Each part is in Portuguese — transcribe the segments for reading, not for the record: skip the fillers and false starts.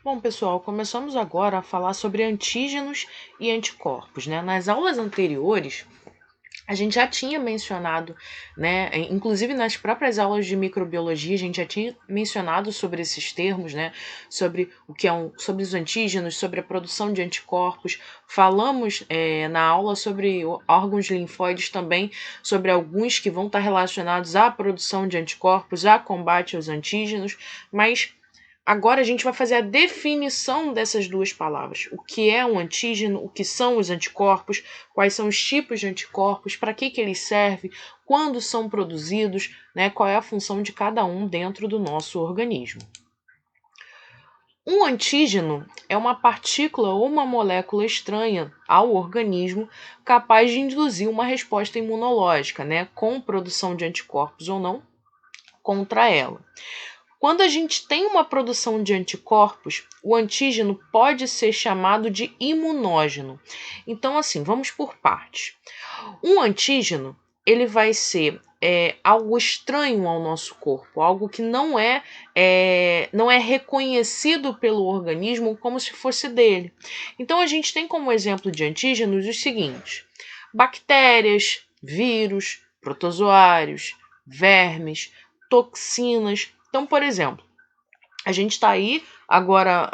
Bom, pessoal, começamos agora a falar sobre antígenos e anticorpos, né? Nas aulas anteriores, a gente já tinha mencionado, né? Inclusive nas próprias aulas de microbiologia, a gente já tinha mencionado sobre esses termos, né? Sobre o que sobre os antígenos, sobre a produção de anticorpos. Falamos na aula sobre órgãos linfóides também, sobre alguns que vão estar relacionados à produção de anticorpos, a combate aos antígenos, mas agora a gente vai fazer a definição dessas duas palavras. O que é um antígeno, o que são os anticorpos, quais são os tipos de anticorpos, para que eles servem, quando são produzidos, né, qual é a função de cada um dentro do nosso organismo. Um antígeno é uma partícula ou uma molécula estranha ao organismo capaz de induzir uma resposta imunológica, né, com produção de anticorpos ou não, contra ela. Quando a gente tem uma produção de anticorpos, o antígeno pode ser chamado de imunógeno. Então, assim, vamos por partes. Um antígeno, ele vai ser algo estranho ao nosso corpo, algo que não é reconhecido pelo organismo como se fosse dele. Então, a gente tem como exemplo de antígenos os seguintes: bactérias, vírus, protozoários, vermes, toxinas. Então, por exemplo, a gente está aí agora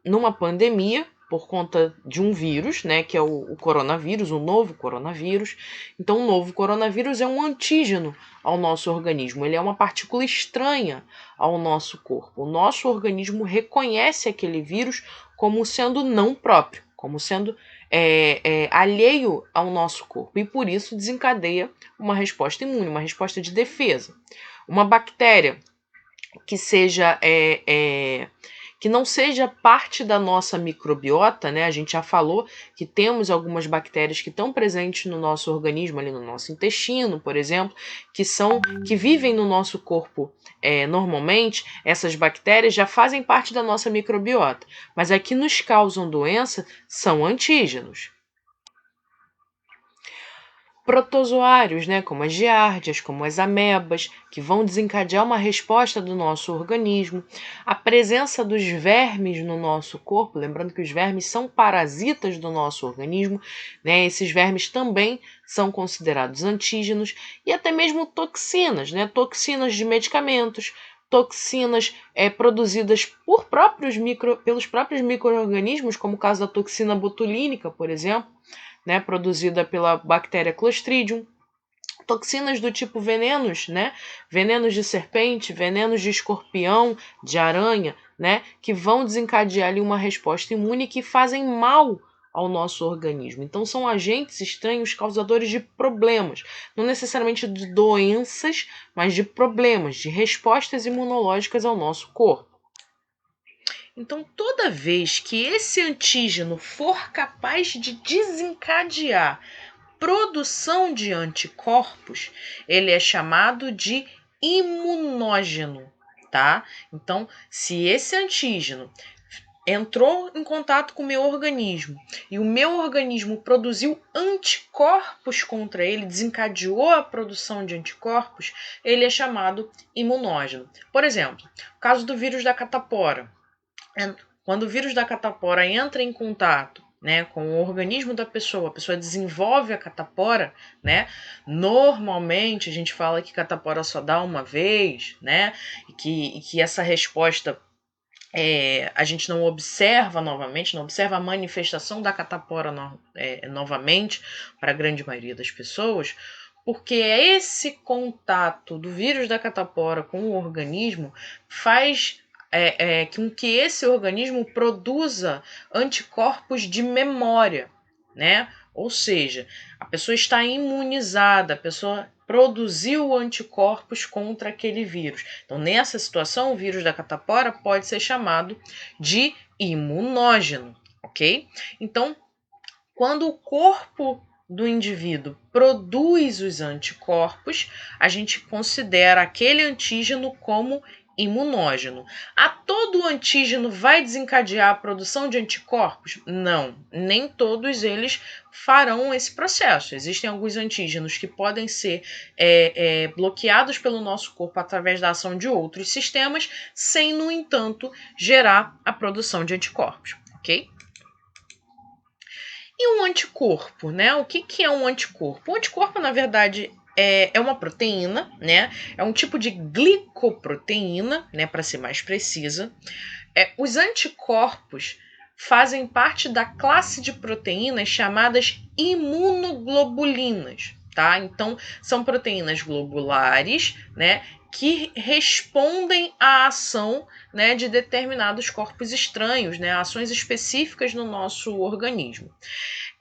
numa pandemia por conta de um vírus, né, que é o coronavírus, o novo coronavírus. Então, o novo coronavírus é um antígeno ao nosso organismo, ele é uma partícula estranha ao nosso corpo. O nosso organismo reconhece aquele vírus como sendo não próprio, como sendo alheio ao nosso corpo, e por isso desencadeia uma resposta imune, uma resposta de defesa. Uma bactéria que não seja parte da nossa microbiota, né? A gente já falou que temos algumas bactérias que estão presentes no nosso organismo, ali no nosso intestino, por exemplo, que vivem no nosso corpo normalmente. Essas bactérias já fazem parte da nossa microbiota, mas as que nos causam doença são antígenos. Protozoários, né, como as giardias, como as amebas, que vão desencadear uma resposta do nosso organismo. A presença dos vermes no nosso corpo, lembrando que os vermes são parasitas do nosso organismo, né, esses vermes também são considerados antígenos, e até mesmo toxinas, né, toxinas de medicamentos, toxinas produzidas pelos próprios micro-organismos, como o caso da toxina botulínica, por exemplo, né, produzida pela bactéria Clostridium. Toxinas do tipo venenos, né? Venenos de serpente, venenos de escorpião, de aranha, né? Que vão desencadear ali uma resposta imune que fazem mal ao nosso organismo. Então são agentes estranhos causadores de problemas, não necessariamente de doenças, mas de problemas, de respostas imunológicas ao nosso corpo. Então, toda vez que esse antígeno for capaz de desencadear produção de anticorpos, ele é chamado de imunógeno, tá? Então, se esse antígeno entrou em contato com o meu organismo e o meu organismo produziu anticorpos contra ele, desencadeou a produção de anticorpos, ele é chamado imunógeno. Por exemplo, o caso do vírus da catapora. Quando o vírus da catapora entra em contato, né, com o organismo da pessoa, a pessoa desenvolve a catapora, né? Normalmente a gente fala que catapora só dá uma vez, né? E que essa resposta a gente não observa novamente, não observa a manifestação da catapora novamente para a grande maioria das pessoas, porque esse contato do vírus da catapora com o organismo faz com que esse organismo produza anticorpos de memória, né? Ou seja, a pessoa está imunizada, a pessoa produziu anticorpos contra aquele vírus. Então, nessa situação, o vírus da catapora pode ser chamado de imunógeno, ok? Então, quando o corpo do indivíduo produz os anticorpos, a gente considera aquele antígeno como imunógeno. A todo antígeno vai desencadear a produção de anticorpos? Não, nem todos eles farão esse processo. Existem alguns antígenos que podem ser bloqueados pelo nosso corpo através da ação de outros sistemas, sem, no entanto, gerar a produção de anticorpos, ok? E um anticorpo, né? O que é um anticorpo? O anticorpo, na verdade, é uma proteína, né? É um tipo de glicoproteína, né? Para ser mais precisa. Os anticorpos fazem parte da classe de proteínas chamadas imunoglobulinas, tá? Então, são proteínas globulares, né? Que respondem à ação, né, de determinados corpos estranhos, né? Ações específicas no nosso organismo.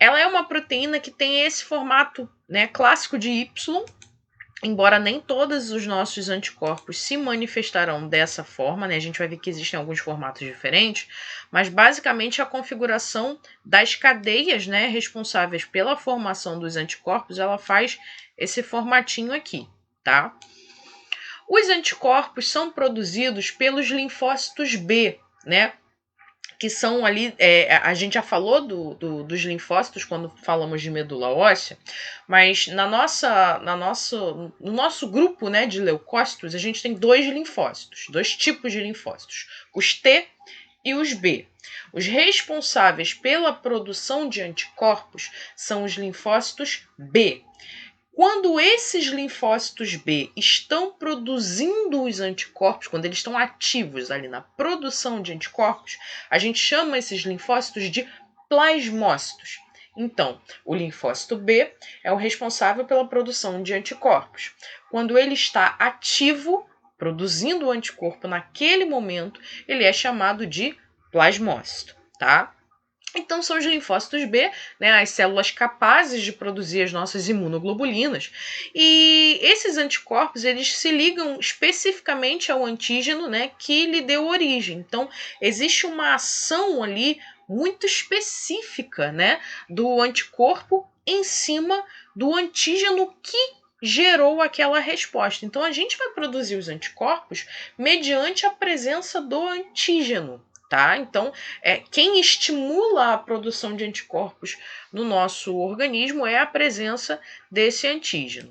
Ela é uma proteína que tem esse formato, né, clássico de Y, embora nem todos os nossos anticorpos se manifestarão dessa forma, né? A gente vai ver que existem alguns formatos diferentes, mas basicamente a configuração das cadeias, né, responsáveis pela formação dos anticorpos, ela faz esse formatinho aqui, tá? Os anticorpos são produzidos pelos linfócitos B, né? Que são ali, a gente já falou dos linfócitos quando falamos de medula óssea, mas no nosso grupo, né, de leucócitos, a gente tem dois linfócitos, dois tipos de linfócitos, os T e os B. Os responsáveis pela produção de anticorpos são os linfócitos B. Quando esses linfócitos B estão produzindo os anticorpos, quando eles estão ativos ali na produção de anticorpos, a gente chama esses linfócitos de plasmócitos. Então, o linfócito B é o responsável pela produção de anticorpos. Quando ele está ativo, produzindo o anticorpo naquele momento, ele é chamado de plasmócito, tá? Então, são os linfócitos B, né, as células capazes de produzir as nossas imunoglobulinas. E esses anticorpos, eles se ligam especificamente ao antígeno, né, que lhe deu origem. Então, existe uma ação ali muito específica, né, do anticorpo em cima do antígeno que gerou aquela resposta. Então, a gente vai produzir os anticorpos mediante a presença do antígeno. Tá? Então, quem estimula a produção de anticorpos no nosso organismo é a presença desse antígeno.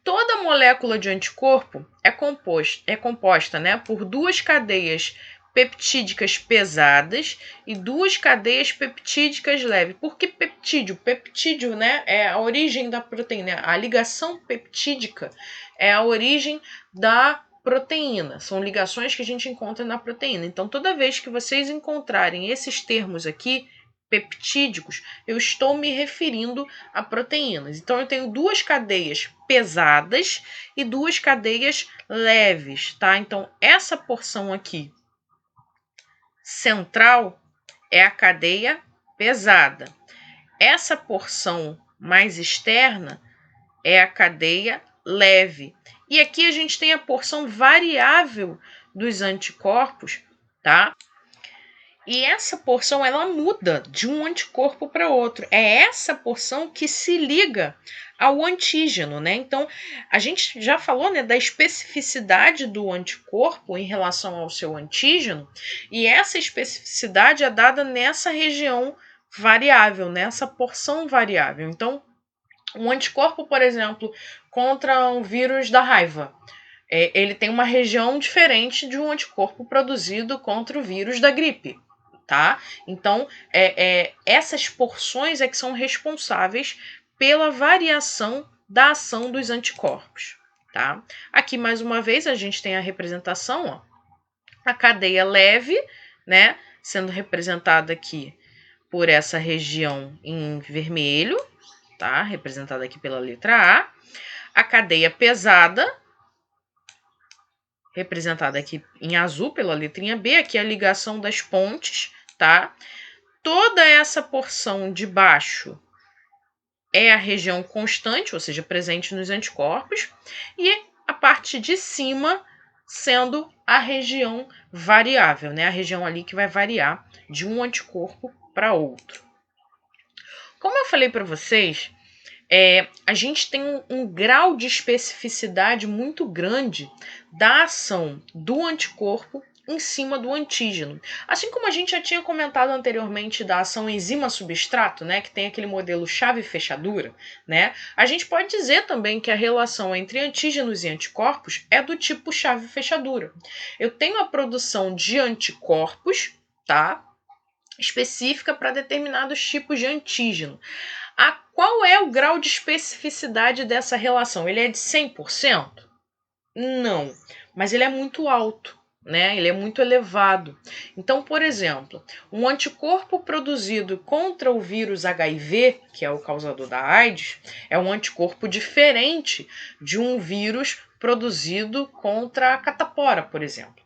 Toda molécula de anticorpo é composta, né, por duas cadeias peptídicas pesadas e duas cadeias peptídicas leves. Por que peptídeo? Peptídeo, né, é a origem da proteína. A ligação peptídica é a origem da proteína. São ligações que a gente encontra na proteína. Então, toda vez que vocês encontrarem esses termos aqui, peptídicos, eu estou me referindo a proteínas. Então, eu tenho duas cadeias pesadas e duas cadeias leves, tá? Então, essa porção aqui central é a cadeia pesada. Essa porção mais externa é a cadeia leve. E aqui a gente tem a porção variável dos anticorpos, tá? E essa porção ela muda de um anticorpo para outro. É essa porção que se liga ao antígeno, né? Então, a gente já falou, né, da especificidade do anticorpo em relação ao seu antígeno, e essa especificidade é dada nessa região variável, nessa porção variável. Então, um anticorpo, por exemplo, contra um vírus da raiva, ele tem uma região diferente de um anticorpo produzido contra o vírus da gripe, tá? Então, essas porções é que são responsáveis pela variação da ação dos anticorpos, tá? Aqui, mais uma vez, a gente tem a representação, ó, a cadeia leve, né, sendo representada aqui por essa região em vermelho, tá? Representada aqui pela letra A. A cadeia pesada, representada aqui em azul pela letrinha B, aqui a ligação das pontes, tá? Toda essa porção de baixo é a região constante, ou seja, presente nos anticorpos, e a parte de cima sendo a região variável, né? A região ali que vai variar de um anticorpo para outro. Como eu falei para vocês, a gente tem um grau de especificidade muito grande da ação do anticorpo em cima do antígeno. Assim como a gente já tinha comentado anteriormente da ação enzima-substrato, né, que tem aquele modelo chave-fechadura, né, a gente pode dizer também que a relação entre antígenos e anticorpos é do tipo chave-fechadura. Eu tenho a produção de anticorpos, tá, específica para determinados tipos de antígeno. Qual é o grau de especificidade dessa relação? Ele é de 100%? Não, mas ele é muito alto, né? Ele é muito elevado. Então, por exemplo, um anticorpo produzido contra o vírus HIV, que é o causador da AIDS, é um anticorpo diferente de um vírus produzido contra a catapora, por exemplo.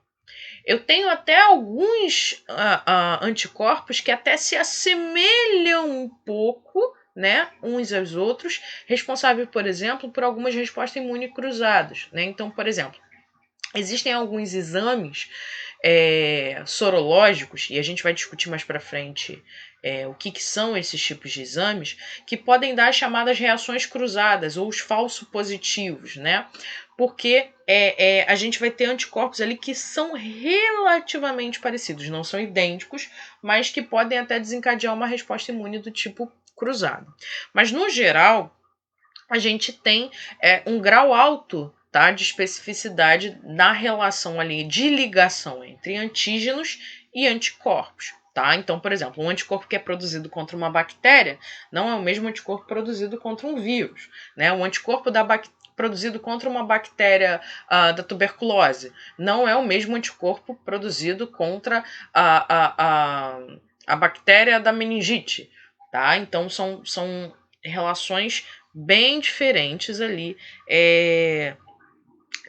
Eu tenho até alguns anticorpos que até se assemelham um pouco, né, uns aos outros, responsável, por exemplo, por algumas respostas imunes cruzadas, né? Então, por exemplo, existem alguns exames sorológicos, e a gente vai discutir mais para frente o que são esses tipos de exames, que podem dar as chamadas reações cruzadas ou os falsos positivos, né? Porque a gente vai ter anticorpos ali que são relativamente parecidos, não são idênticos, mas que podem até desencadear uma resposta imune do tipo cruzado. Mas, no geral, a gente tem um grau alto, tá, de especificidade na relação ali de ligação entre antígenos e anticorpos. Tá? Então, por exemplo, um anticorpo que é produzido contra uma bactéria não é o mesmo anticorpo produzido contra um vírus. Né? O anticorpo produzido contra uma bactéria da tuberculose não é o mesmo anticorpo produzido contra a bactéria da meningite. Tá? Então, são relações bem diferentes ali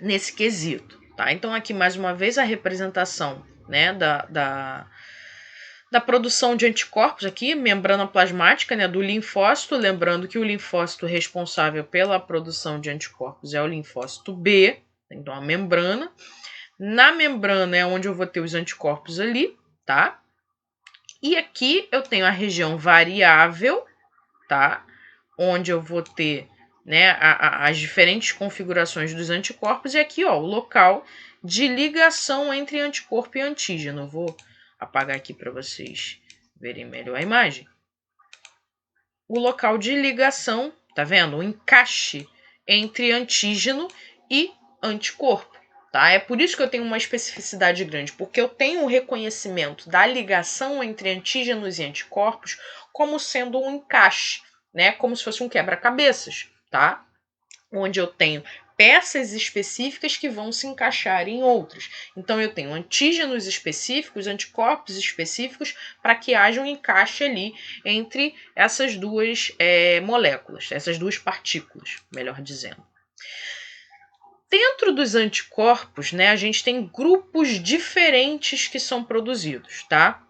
nesse quesito. Tá? Então, aqui mais uma vez a representação, né, da produção de anticorpos aqui, membrana plasmática, né, do linfócito, lembrando que o linfócito responsável pela produção de anticorpos é o linfócito B, então a membrana. Na membrana é onde eu vou ter os anticorpos ali, tá? E aqui eu tenho a região variável, tá? Onde eu vou ter, né, as diferentes configurações dos anticorpos, e aqui, ó, o local de ligação entre anticorpo e antígeno. Eu vou apagar aqui para vocês verem melhor a imagem. O local de ligação, tá vendo? O encaixe entre antígeno e anticorpo. Tá? É por isso que eu tenho uma especificidade grande, porque eu tenho o reconhecimento da ligação entre antígenos e anticorpos como sendo um encaixe, né? Como se fosse um quebra-cabeças, tá? Onde eu tenho peças específicas que vão se encaixar em outras. Então, eu tenho antígenos específicos, anticorpos específicos, para que haja um encaixe ali entre essas duas moléculas, essas duas partículas, melhor dizendo. Dentro dos anticorpos, né, a gente tem grupos diferentes que são produzidos, tá?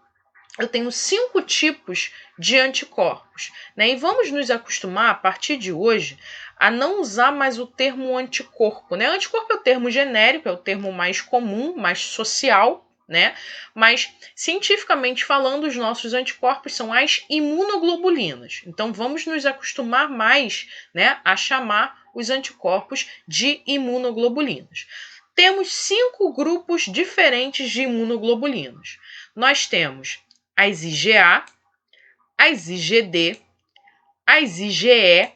Eu tenho 5 tipos de anticorpos, né? E vamos nos acostumar, a partir de hoje, a não usar mais o termo anticorpo, né? Anticorpo é o termo genérico, é o termo mais comum, mais social, né? Mas, cientificamente falando, os nossos anticorpos são as imunoglobulinas. Então, vamos nos acostumar mais, né, a chamar os anticorpos de imunoglobulinas. Temos 5 grupos diferentes de imunoglobulinas. Nós temos as IgA, as IgD, as IgE,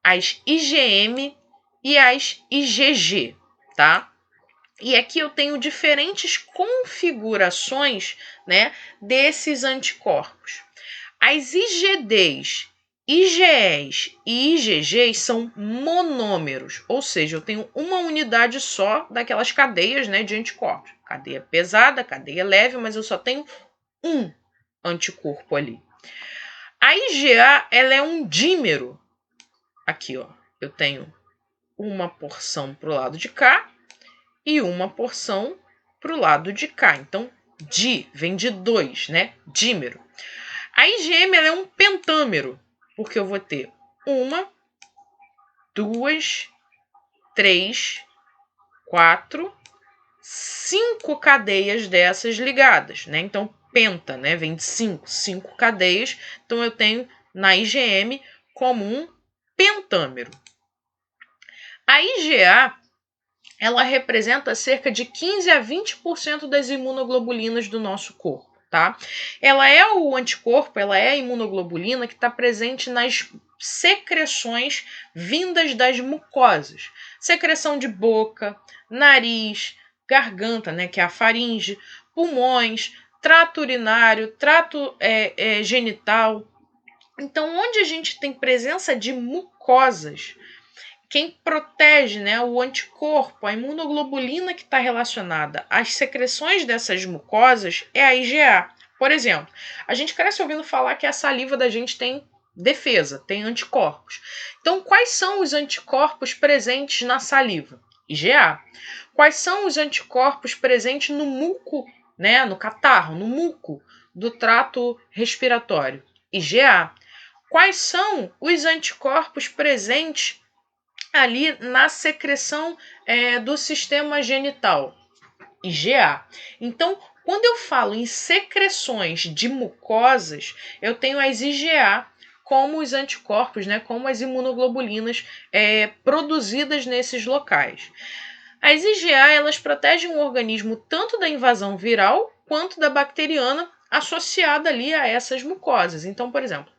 as IgM e as IgG, tá? E aqui eu tenho diferentes configurações, né, desses anticorpos. As IgDs, IgEs e IgGs são monômeros, ou seja, eu tenho uma unidade só daquelas cadeias, né, de anticorpos. Cadeia pesada, cadeia leve, mas eu só tenho um anticorpo ali. A IgA, ela é um dímero. Aqui, ó, eu tenho uma porção para o lado de cá e uma porção para o lado de cá. Então, vem de 2, né? Dímero. A IgM, ela é um pentâmero, porque eu vou ter 1, 2, 3, 4, 5 cadeias dessas ligadas, né? Então, penta, né? Vem de 5 cadeias. Então, eu tenho na IgM como um pentâmero. A IgA, ela representa cerca de 15 a 20% das imunoglobulinas do nosso corpo, tá? Ela é o anticorpo, ela é a imunoglobulina que está presente nas secreções vindas das mucosas. Secreção de boca, nariz, garganta, né, que é a faringe, pulmões, trato urinário, trato genital. Então, onde a gente tem presença de mucosas, quem protege, né, o anticorpo, a imunoglobulina que está relacionada às secreções dessas mucosas é a IgA. Por exemplo, a gente cresce ouvindo falar que a saliva da gente tem defesa, tem anticorpos. Então, quais são os anticorpos presentes na saliva? IgA. Quais são os anticorpos presentes no muco, né, no catarro, no muco do trato respiratório? IgA. Quais são os anticorpos presentes ali na secreção do sistema genital? IgA. Então, quando eu falo em secreções de mucosas, eu tenho as IgA como os anticorpos, né, como as imunoglobulinas produzidas nesses locais. As IgA, elas protegem o organismo tanto da invasão viral quanto da bacteriana associada ali a essas mucosas. Então, por exemplo,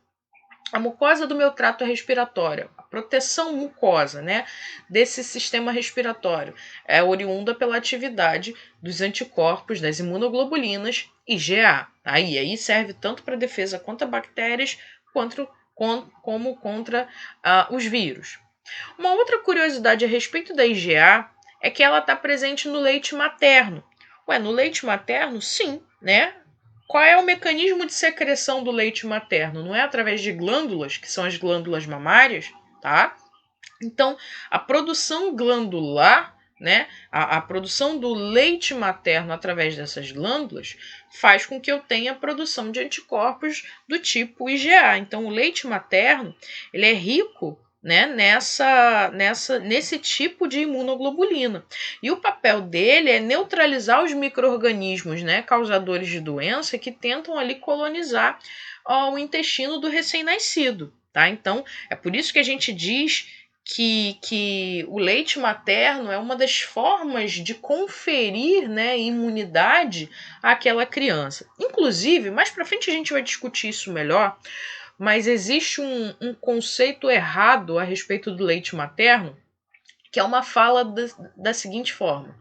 a mucosa do meu trato respiratório, a proteção mucosa, né, desse sistema respiratório, é oriunda pela atividade dos anticorpos, das imunoglobulinas IgA. Tá? E aí serve tanto para defesa contra bactérias como contra os vírus. Uma outra curiosidade a respeito da IgA é que ela está presente no leite materno. No leite materno, sim, né? Qual é o mecanismo de secreção do leite materno? Não é através de glândulas, que são as glândulas mamárias, tá? Então, a produção glandular, né, a produção do leite materno através dessas glândulas faz com que eu tenha produção de anticorpos do tipo IgA. Então, o leite materno, ele é rico, né, nesse tipo de imunoglobulina. E o papel dele é neutralizar os micro-organismos, né, causadores de doença que tentam ali colonizar o intestino do recém-nascido. Tá? Então, é por isso que a gente diz que o leite materno é uma das formas de conferir, né, imunidade àquela criança. Inclusive, mais para frente a gente vai discutir isso melhor, mas existe um conceito errado a respeito do leite materno, que é uma fala da seguinte forma: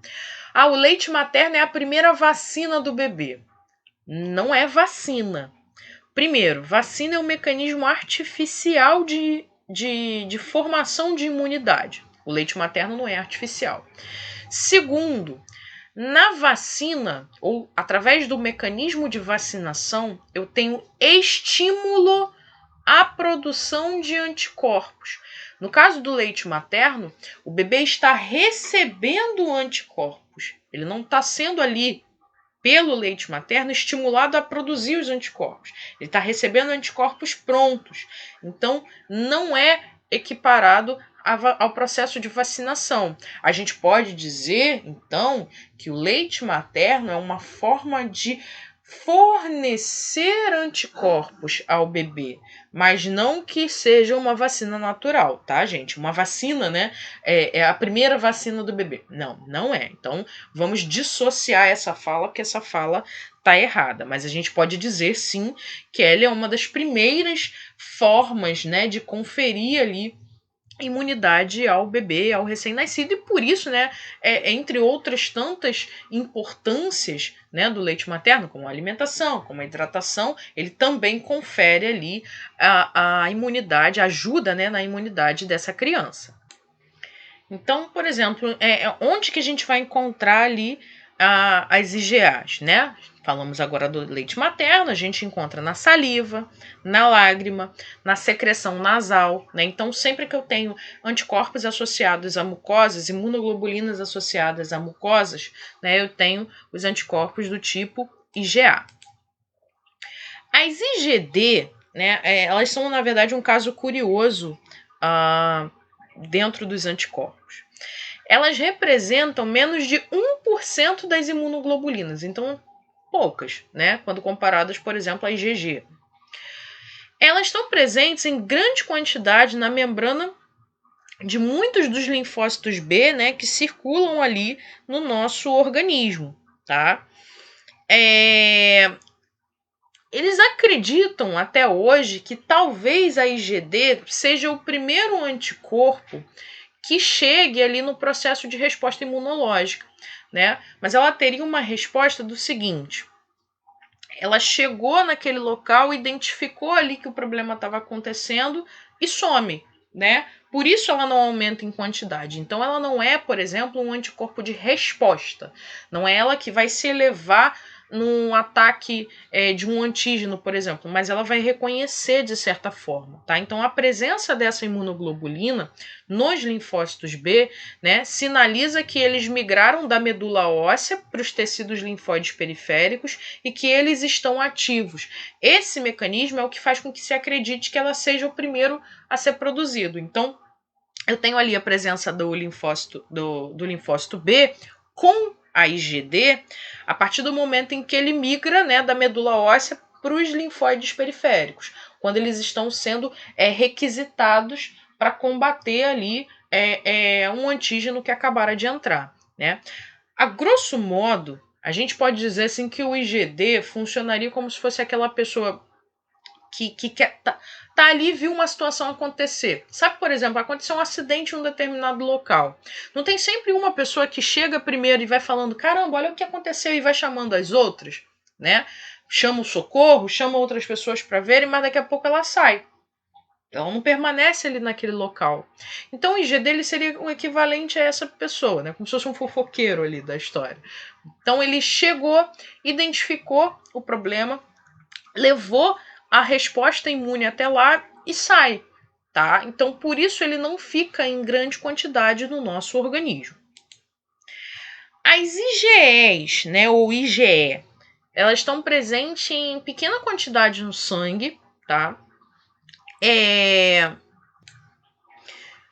o leite materno é a primeira vacina do bebê. Não é vacina. Primeiro, vacina é um mecanismo artificial de formação de imunidade. O leite materno não é artificial. Segundo, na vacina, ou através do mecanismo de vacinação, eu tenho estímulo à produção de anticorpos. No caso do leite materno, o bebê está recebendo anticorpos. Ele não está sendo ali, pelo leite materno, estimulado a produzir os anticorpos. Ele está recebendo anticorpos prontos. Então, não é equiparado ao processo de vacinação. A gente pode dizer, então, que o leite materno é uma forma de fornecer anticorpos ao bebê, mas não que seja uma vacina natural, tá, gente? Uma vacina, né, é a primeira vacina do bebê. Não é. Então, vamos dissociar essa fala, porque essa fala tá errada. Mas a gente pode dizer, sim, que ela é uma das primeiras formas, né, de conferir ali imunidade ao bebê, ao recém-nascido, e por isso, né, entre outras tantas importâncias, né, do leite materno, como a alimentação, como a hidratação, ele também confere ali a imunidade, ajuda, né, na imunidade dessa criança. Então, por exemplo, onde que a gente vai encontrar ali as IgAs, né? Falamos agora do leite materno, a gente encontra na saliva, na lágrima, na secreção nasal, né? Então, sempre que eu tenho anticorpos associados a mucosas, imunoglobulinas associadas a mucosas, né, eu tenho os anticorpos do tipo IgA. As IgD, né, elas são, na verdade, um caso curioso dentro dos anticorpos. Elas representam menos de 1% das imunoglobulinas, então poucas, né, quando comparadas, por exemplo, à IgG. Elas estão presentes em grande quantidade na membrana de muitos dos linfócitos B, né, que circulam ali no nosso organismo, tá? Eles acreditam até hoje que talvez a IgD seja o primeiro anticorpo que chegue ali no processo de resposta imunológica, né? Mas ela teria uma resposta do seguinte: ela chegou naquele local, identificou ali que o problema estava acontecendo e some, né? Por isso ela não aumenta em quantidade. Então ela não é, por exemplo, um anticorpo de resposta. Não é ela que vai se elevar num ataque de um antígeno, por exemplo, mas ela vai reconhecer de certa forma, tá? Então a presença dessa imunoglobulina nos linfócitos B, né, sinaliza que eles migraram da medula óssea para os tecidos linfóides periféricos e que eles estão ativos. Esse mecanismo é o que faz com que se acredite que ela seja o primeiro a ser produzido. Então, eu tenho ali a presença do linfócito B com a IgD a partir do momento em que ele migra, né, da medula óssea para os linfóides periféricos, quando eles estão sendo requisitados para combater ali um antígeno que acabara de entrar, né? A grosso modo, a gente pode dizer assim que o IgD funcionaria como se fosse aquela pessoa que quer tá ali e viu uma situação acontecer. Sabe, por exemplo, aconteceu um acidente em um determinado local. Não tem sempre uma pessoa que chega primeiro e vai falando, caramba, olha o que aconteceu, e vai chamando as outras, né? Chama o socorro, chama outras pessoas para verem, mas daqui a pouco ela sai. Ela não permanece ali naquele local. Então o IG dele seria o equivalente a essa pessoa, né? Como se fosse um fofoqueiro ali da história. Então ele chegou, identificou o problema, levou a resposta imune até lá e sai, tá? Então por isso ele não fica em grande quantidade no nosso organismo. As IgEs, né, ou IgE, elas estão presentes em pequena quantidade no sangue, tá?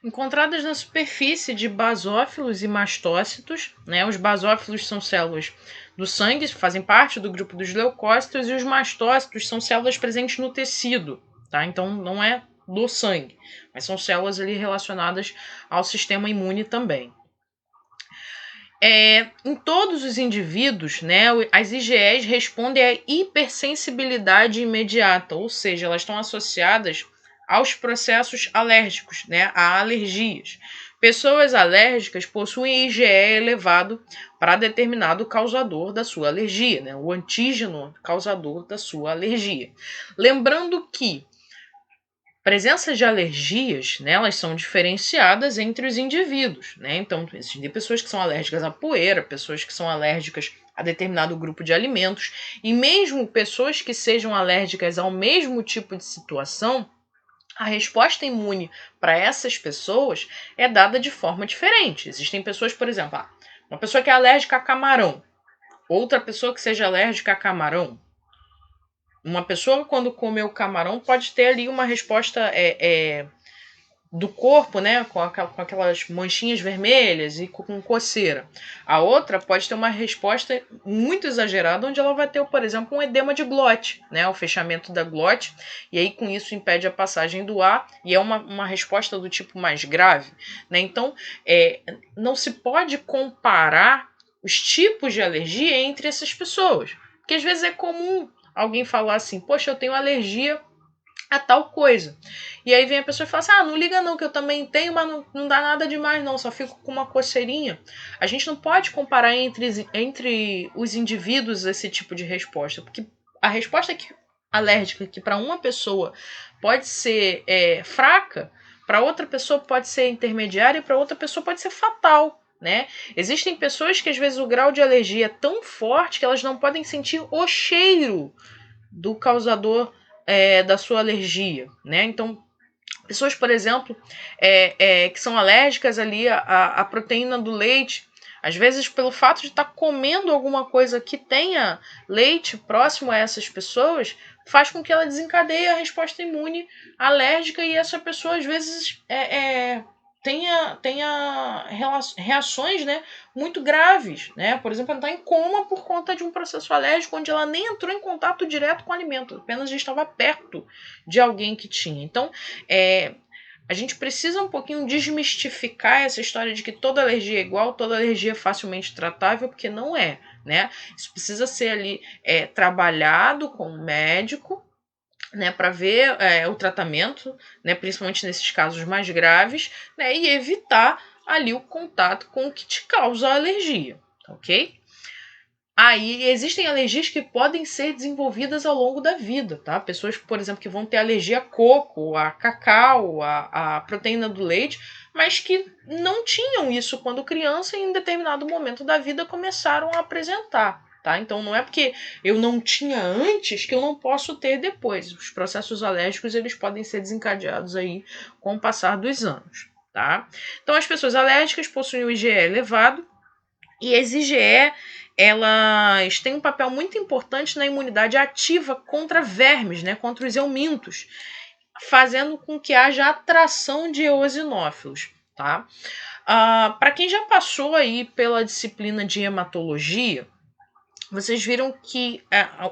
Encontradas na superfície de basófilos e mastócitos, né? Os basófilos são células do sangue, fazem parte do grupo dos leucócitos, e os mastócitos são células presentes no tecido, tá? Então não é do sangue, mas são células ali relacionadas ao sistema imune também. Em todos os indivíduos, né, as IgEs respondem à hipersensibilidade imediata, ou seja, elas estão associadas aos processos alérgicos, né, a alergias. Pessoas alérgicas possuem IgE elevado para determinado causador da sua alergia, né, o antígeno causador da sua alergia. Lembrando que presenças de alergias, né, elas são diferenciadas entre os indivíduos, né? Então, existem pessoas que são alérgicas à poeira, pessoas que são alérgicas a determinado grupo de alimentos, e mesmo pessoas que sejam alérgicas ao mesmo tipo de situação, a resposta imune para essas pessoas é dada de forma diferente. Existem pessoas, por exemplo, uma pessoa que é alérgica a camarão, outra pessoa que seja alérgica a camarão. Uma pessoa, quando come o camarão, pode ter ali uma resposta do corpo, né, com aquelas manchinhas vermelhas e com coceira. A outra pode ter uma resposta muito exagerada, onde ela vai ter, por exemplo, um edema de glote, né, o fechamento da glote, e aí com isso impede a passagem do ar, e é uma resposta do tipo mais grave, né? Então, não se pode comparar os tipos de alergia entre essas pessoas, porque às vezes é comum alguém falar assim, poxa, eu tenho alergia a tal coisa. E aí vem a pessoa e fala assim, não liga não, que eu também tenho, mas não dá nada demais não, só fico com uma coceirinha. A gente não pode comparar entre os indivíduos esse tipo de resposta, porque a resposta alérgica que para uma pessoa pode ser fraca, para outra pessoa pode ser intermediária e para outra pessoa pode ser fatal. Né? Existem pessoas que às vezes o grau de alergia é tão forte que elas não podem sentir o cheiro do causador da sua alergia, né? Então, pessoas, por exemplo, que são alérgicas ali à proteína do leite, às vezes pelo fato de estar comendo alguma coisa que tenha leite próximo a essas pessoas, faz com que ela desencadeie a resposta imune alérgica e essa pessoa às vezes tenha reações, né, muito graves, né? Por exemplo, ela está em coma por conta de um processo alérgico onde ela nem entrou em contato direto com o alimento, apenas já estava perto de alguém que tinha. Então, a gente precisa um pouquinho desmistificar essa história de que toda alergia é igual, toda alergia é facilmente tratável, porque não é, né? Isso precisa ser ali trabalhado com o médico, né, para ver o tratamento, né, principalmente nesses casos mais graves, né, e evitar ali o contato com o que te causa a alergia, ok? Aí existem alergias que podem ser desenvolvidas ao longo da vida, tá? Pessoas, por exemplo, que vão ter alergia a coco, a cacau, a proteína do leite, mas que não tinham isso quando criança e em determinado momento da vida começaram a apresentar. Tá? Então não é porque eu não tinha antes que eu não posso ter depois. Os processos alérgicos eles podem ser desencadeados aí com o passar dos anos. Tá? Então as pessoas alérgicas possuem o IgE elevado e esse IgE elas têm um papel muito importante na imunidade ativa contra vermes, né, contra os eumintos, fazendo com que haja atração de eosinófilos. Tá? Para quem já passou aí pela disciplina de hematologia, vocês viram que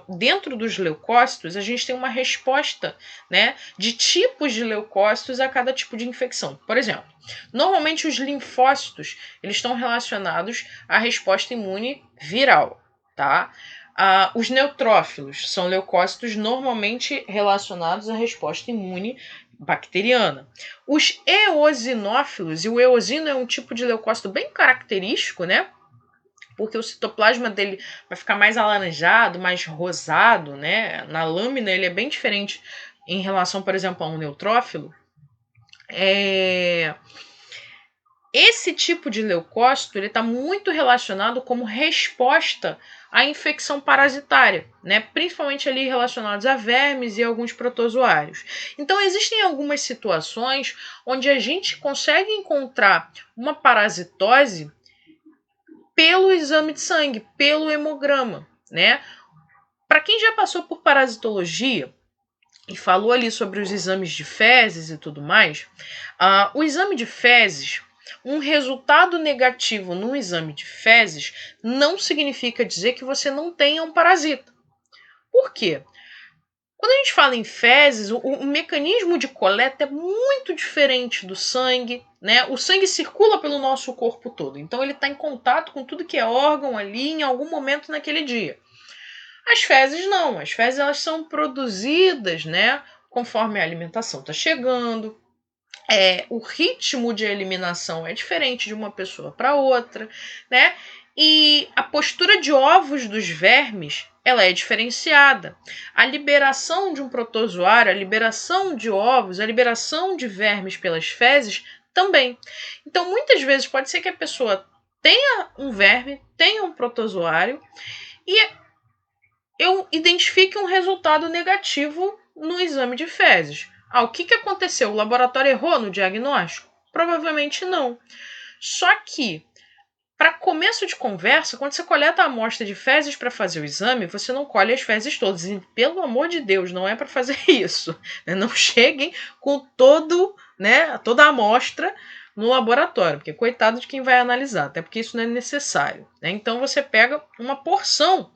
dentro dos leucócitos a gente tem uma resposta, né, de tipos de leucócitos a cada tipo de infecção. Por exemplo, normalmente os linfócitos eles estão relacionados à resposta imune viral, tá? Os neutrófilos são leucócitos normalmente relacionados à resposta imune bacteriana. Os eosinófilos, e o eosino é um tipo de leucócito bem característico, né? Porque o citoplasma dele vai ficar mais alaranjado, mais rosado, né? Na lâmina ele é bem diferente em relação, por exemplo, a um neutrófilo. Esse tipo de leucócito está muito relacionado como resposta à infecção parasitária, né? Principalmente ali relacionados a vermes e alguns protozoários. Então existem algumas situações onde a gente consegue encontrar uma parasitose pelo exame de sangue, pelo hemograma, né? Para quem já passou por parasitologia e falou ali sobre os exames de fezes e tudo mais, o exame de fezes, um resultado negativo no exame de fezes não significa dizer que você não tenha um parasita. Por quê? Quando a gente fala em fezes, o mecanismo de coleta é muito diferente do sangue, né? O sangue circula pelo nosso corpo todo, então ele está em contato com tudo que é órgão ali em algum momento naquele dia. As fezes não, as fezes elas são produzidas, né? Conforme a alimentação está chegando. O ritmo de eliminação é diferente de uma pessoa para outra, né? E a postura de ovos dos vermes ela é diferenciada. A liberação de um protozoário, a liberação de ovos, a liberação de vermes pelas fezes também. Então, muitas vezes pode ser que a pessoa tenha um verme, tenha um protozoário e eu identifique um resultado negativo no exame de fezes. O que aconteceu? O laboratório errou no diagnóstico? Provavelmente não. Só que, para começo de conversa, quando você coleta a amostra de fezes para fazer o exame, você não colhe as fezes todas. E, pelo amor de Deus, não é para fazer isso. Não cheguem com toda a amostra no laboratório, porque coitado de quem vai analisar, até porque isso não é necessário. Então você pega uma porção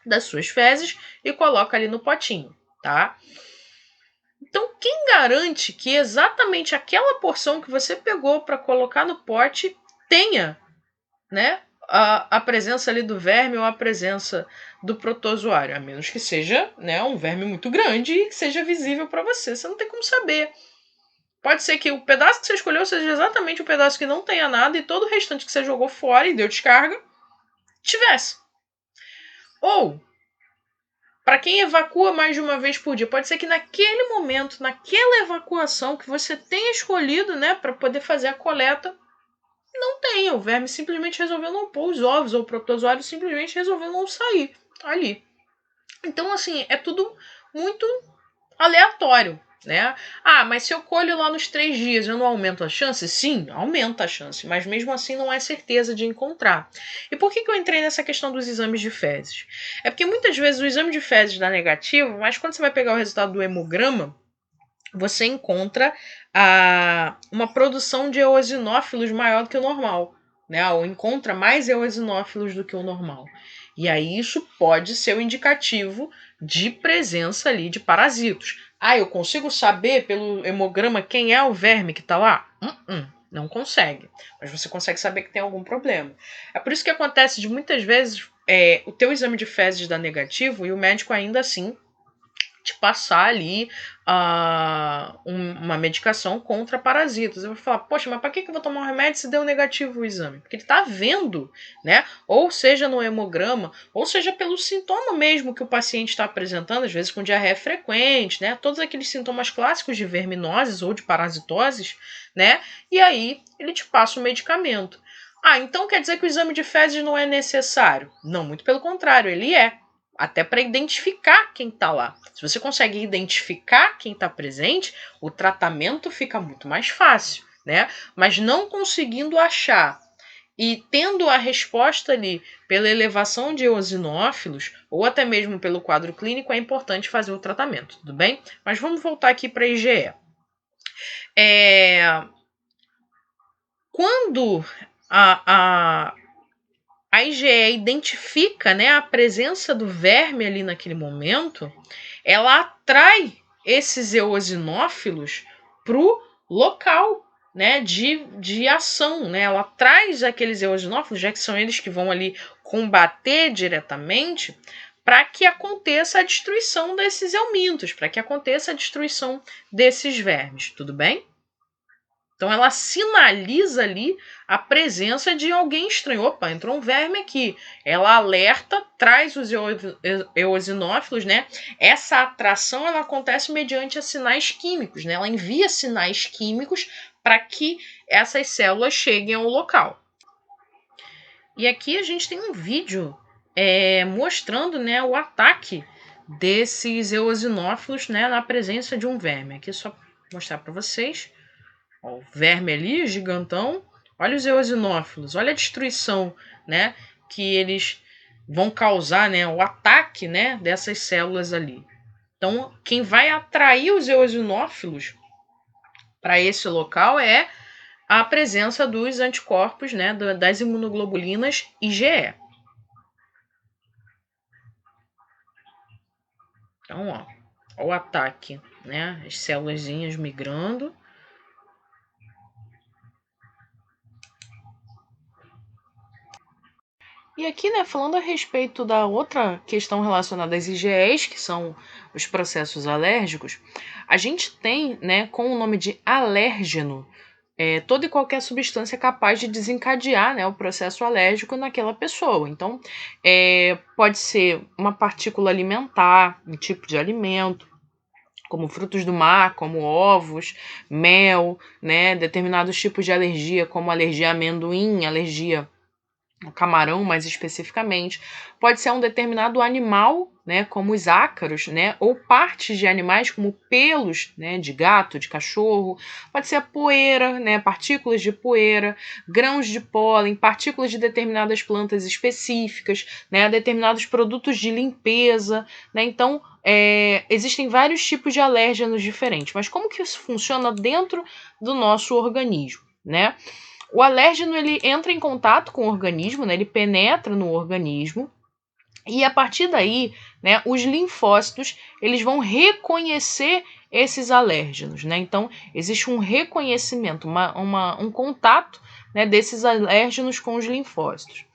das suas fezes e coloca ali no potinho, tá? Então, quem garante que exatamente aquela porção que você pegou para colocar no pote tenha, né, a presença ali do verme ou a presença do protozoário, a menos que seja, né, um verme muito grande e que seja visível para você. Você não tem como saber. Pode ser que o pedaço que você escolheu seja exatamente o pedaço que não tenha nada e todo o restante que você jogou fora e deu descarga tivesse. Ou para quem evacua mais de uma vez por dia, pode ser que naquele momento, naquela evacuação que você tenha escolhido, né, para poder fazer a coleta, não tenha. O verme simplesmente resolveu não pôr os ovos, ou o protozoário simplesmente resolveu não sair ali. Então, assim, é tudo muito aleatório, né? Mas se eu colho lá nos 3 dias, eu não aumento a chance? Sim, aumenta a chance, mas mesmo assim não é certeza de encontrar. E por que eu entrei nessa questão dos exames de fezes? É porque muitas vezes o exame de fezes dá negativo, mas quando você vai pegar o resultado do hemograma, você encontra uma produção de eosinófilos maior do que o normal, né? Ou encontra mais eosinófilos do que o normal. E aí isso pode ser o indicativo de presença ali de parasitos. Eu consigo saber pelo hemograma quem é o verme que está lá? Não consegue. Mas você consegue saber que tem algum problema. É por isso que acontece de muitas vezes o teu exame de fezes dar negativo e o médico ainda assim te passar ali uma medicação contra parasitas. Eu vou falar, poxa, mas para que eu vou tomar um remédio se deu negativo o exame? Porque ele está vendo, né? Ou seja no hemograma, ou seja pelo sintoma mesmo que o paciente está apresentando, às vezes com diarreia frequente, né? Todos aqueles sintomas clássicos de verminoses ou de parasitoses, né? E aí ele te passa o medicamento. Então quer dizer que o exame de fezes não é necessário? Não, muito pelo contrário, ele é. Até para identificar quem está lá. Se você consegue identificar quem está presente, o tratamento fica muito mais fácil, né? Mas não conseguindo achar e tendo a resposta ali pela elevação de eosinófilos ou até mesmo pelo quadro clínico, é importante fazer o tratamento, tudo bem? Mas vamos voltar aqui para a IgE. Quando a IgE identifica, né, a presença do verme ali naquele momento, ela atrai esses eosinófilos para o local, né, de ação. Né? Ela traz aqueles eosinófilos, já que são eles que vão ali combater diretamente, para que aconteça a destruição desses eumintos, para que aconteça a destruição desses vermes. Tudo bem? Então ela sinaliza ali a presença de alguém estranho. Opa, entrou um verme aqui. Ela alerta, traz os eosinófilos, né? Essa atração ela acontece mediante sinais químicos, né? Ela envia sinais químicos para que essas células cheguem ao local. E aqui a gente tem um vídeo mostrando, né, o ataque desses eosinófilos, né, na presença de um verme. Aqui só mostrar para vocês. Ó, o verme ali, gigantão. Olha os eosinófilos, olha a destruição, né, que eles vão causar, né, o ataque, né, dessas células ali. Então, quem vai atrair os eosinófilos para esse local é a presença dos anticorpos, né, das imunoglobulinas IgE. Então, ó o ataque, né, as célulazinhas migrando. E aqui, né, falando a respeito da outra questão relacionada às IgEs, que são os processos alérgicos, a gente tem, né, com o nome de alérgeno, toda e qualquer substância capaz de desencadear, né, o processo alérgico naquela pessoa. Então, pode ser uma partícula alimentar, um tipo de alimento, como frutos do mar, como ovos, mel, né, determinados tipos de alergia, como alergia a amendoim, alergia o camarão mais especificamente, pode ser um determinado animal, né, como os ácaros, né, ou partes de animais como pelos, né, de gato, de cachorro, pode ser a poeira, né, partículas de poeira, grãos de pólen, partículas de determinadas plantas específicas, né, determinados produtos de limpeza, né, então existem vários tipos de alérgenos diferentes, mas como que isso funciona dentro do nosso organismo, né? O alérgeno ele entra em contato com o organismo, né? Ele penetra no organismo e a partir daí, né, os linfócitos eles vão reconhecer esses alérgenos, né? Então existe um reconhecimento, um contato, né, desses alérgenos com os linfócitos.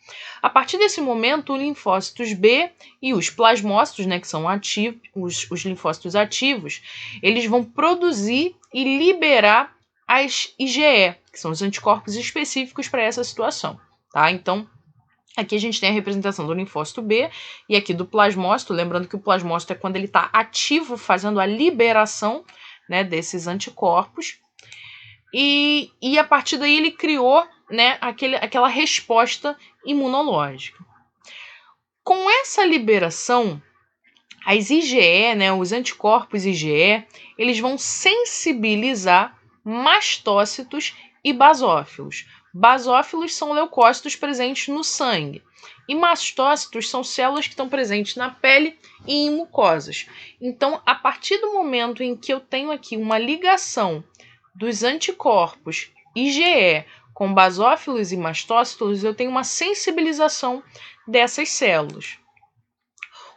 A partir desse momento, os linfócitos B e os plasmócitos, né, que são os linfócitos ativos, eles vão produzir e liberar as IgE, que são os anticorpos específicos para essa situação, tá? Então, aqui a gente tem a representação do linfócito B e aqui do plasmócito, lembrando que o plasmócito é quando ele está ativo, fazendo a liberação, né, desses anticorpos. E a partir daí ele criou, né, aquela resposta imunológica. Com essa liberação, as IgE, né, os anticorpos IgE, eles vão sensibilizar mastócitos e basófilos. Basófilos são leucócitos presentes no sangue. E mastócitos são células que estão presentes na pele e em mucosas. Então, a partir do momento em que eu tenho aqui uma ligação dos anticorpos IgE com basófilos e mastócitos, eu tenho uma sensibilização dessas células.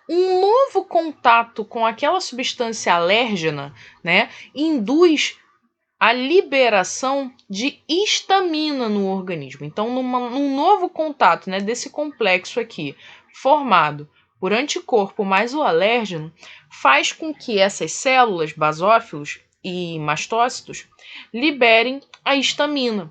Um novo contato com aquela substância alérgena, né, induz a liberação de histamina no organismo. Então, num novo contato, né, desse complexo aqui, formado por anticorpo mais o alérgeno, faz com que essas células, basófilos e mastócitos, liberem a histamina.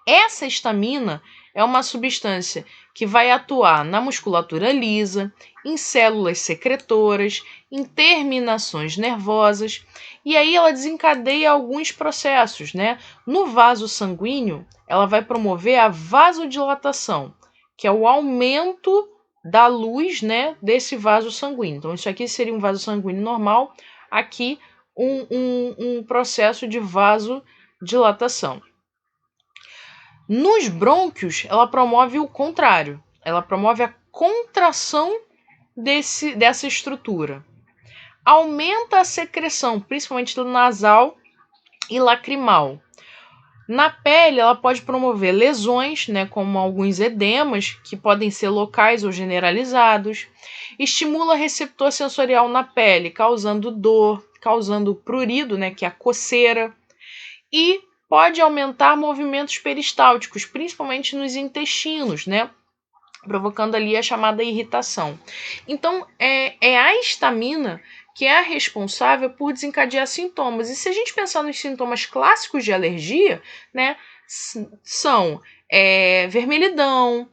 Essa histamina é uma substância que vai atuar na musculatura lisa, em células secretoras, em terminações nervosas, e aí ela desencadeia alguns processos, né? No vaso sanguíneo, ela vai promover a vasodilatação, que é o aumento da luz, né, desse vaso sanguíneo. Então, isso aqui seria um vaso sanguíneo normal, aqui um processo de vasodilatação. Nos brônquios, ela promove o contrário. Ela promove a contração dessa estrutura. Aumenta a secreção, principalmente nasal e lacrimal. Na pele, ela pode promover lesões, né, como alguns edemas, que podem ser locais ou generalizados. Estimula receptor sensorial na pele, causando dor, causando prurido, né, que é a coceira. E pode aumentar movimentos peristálticos, principalmente nos intestinos, né? Provocando ali a chamada irritação. Então, é a histamina que é a responsável por desencadear sintomas. E se a gente pensar nos sintomas clássicos de alergia, né, são vermelhidão,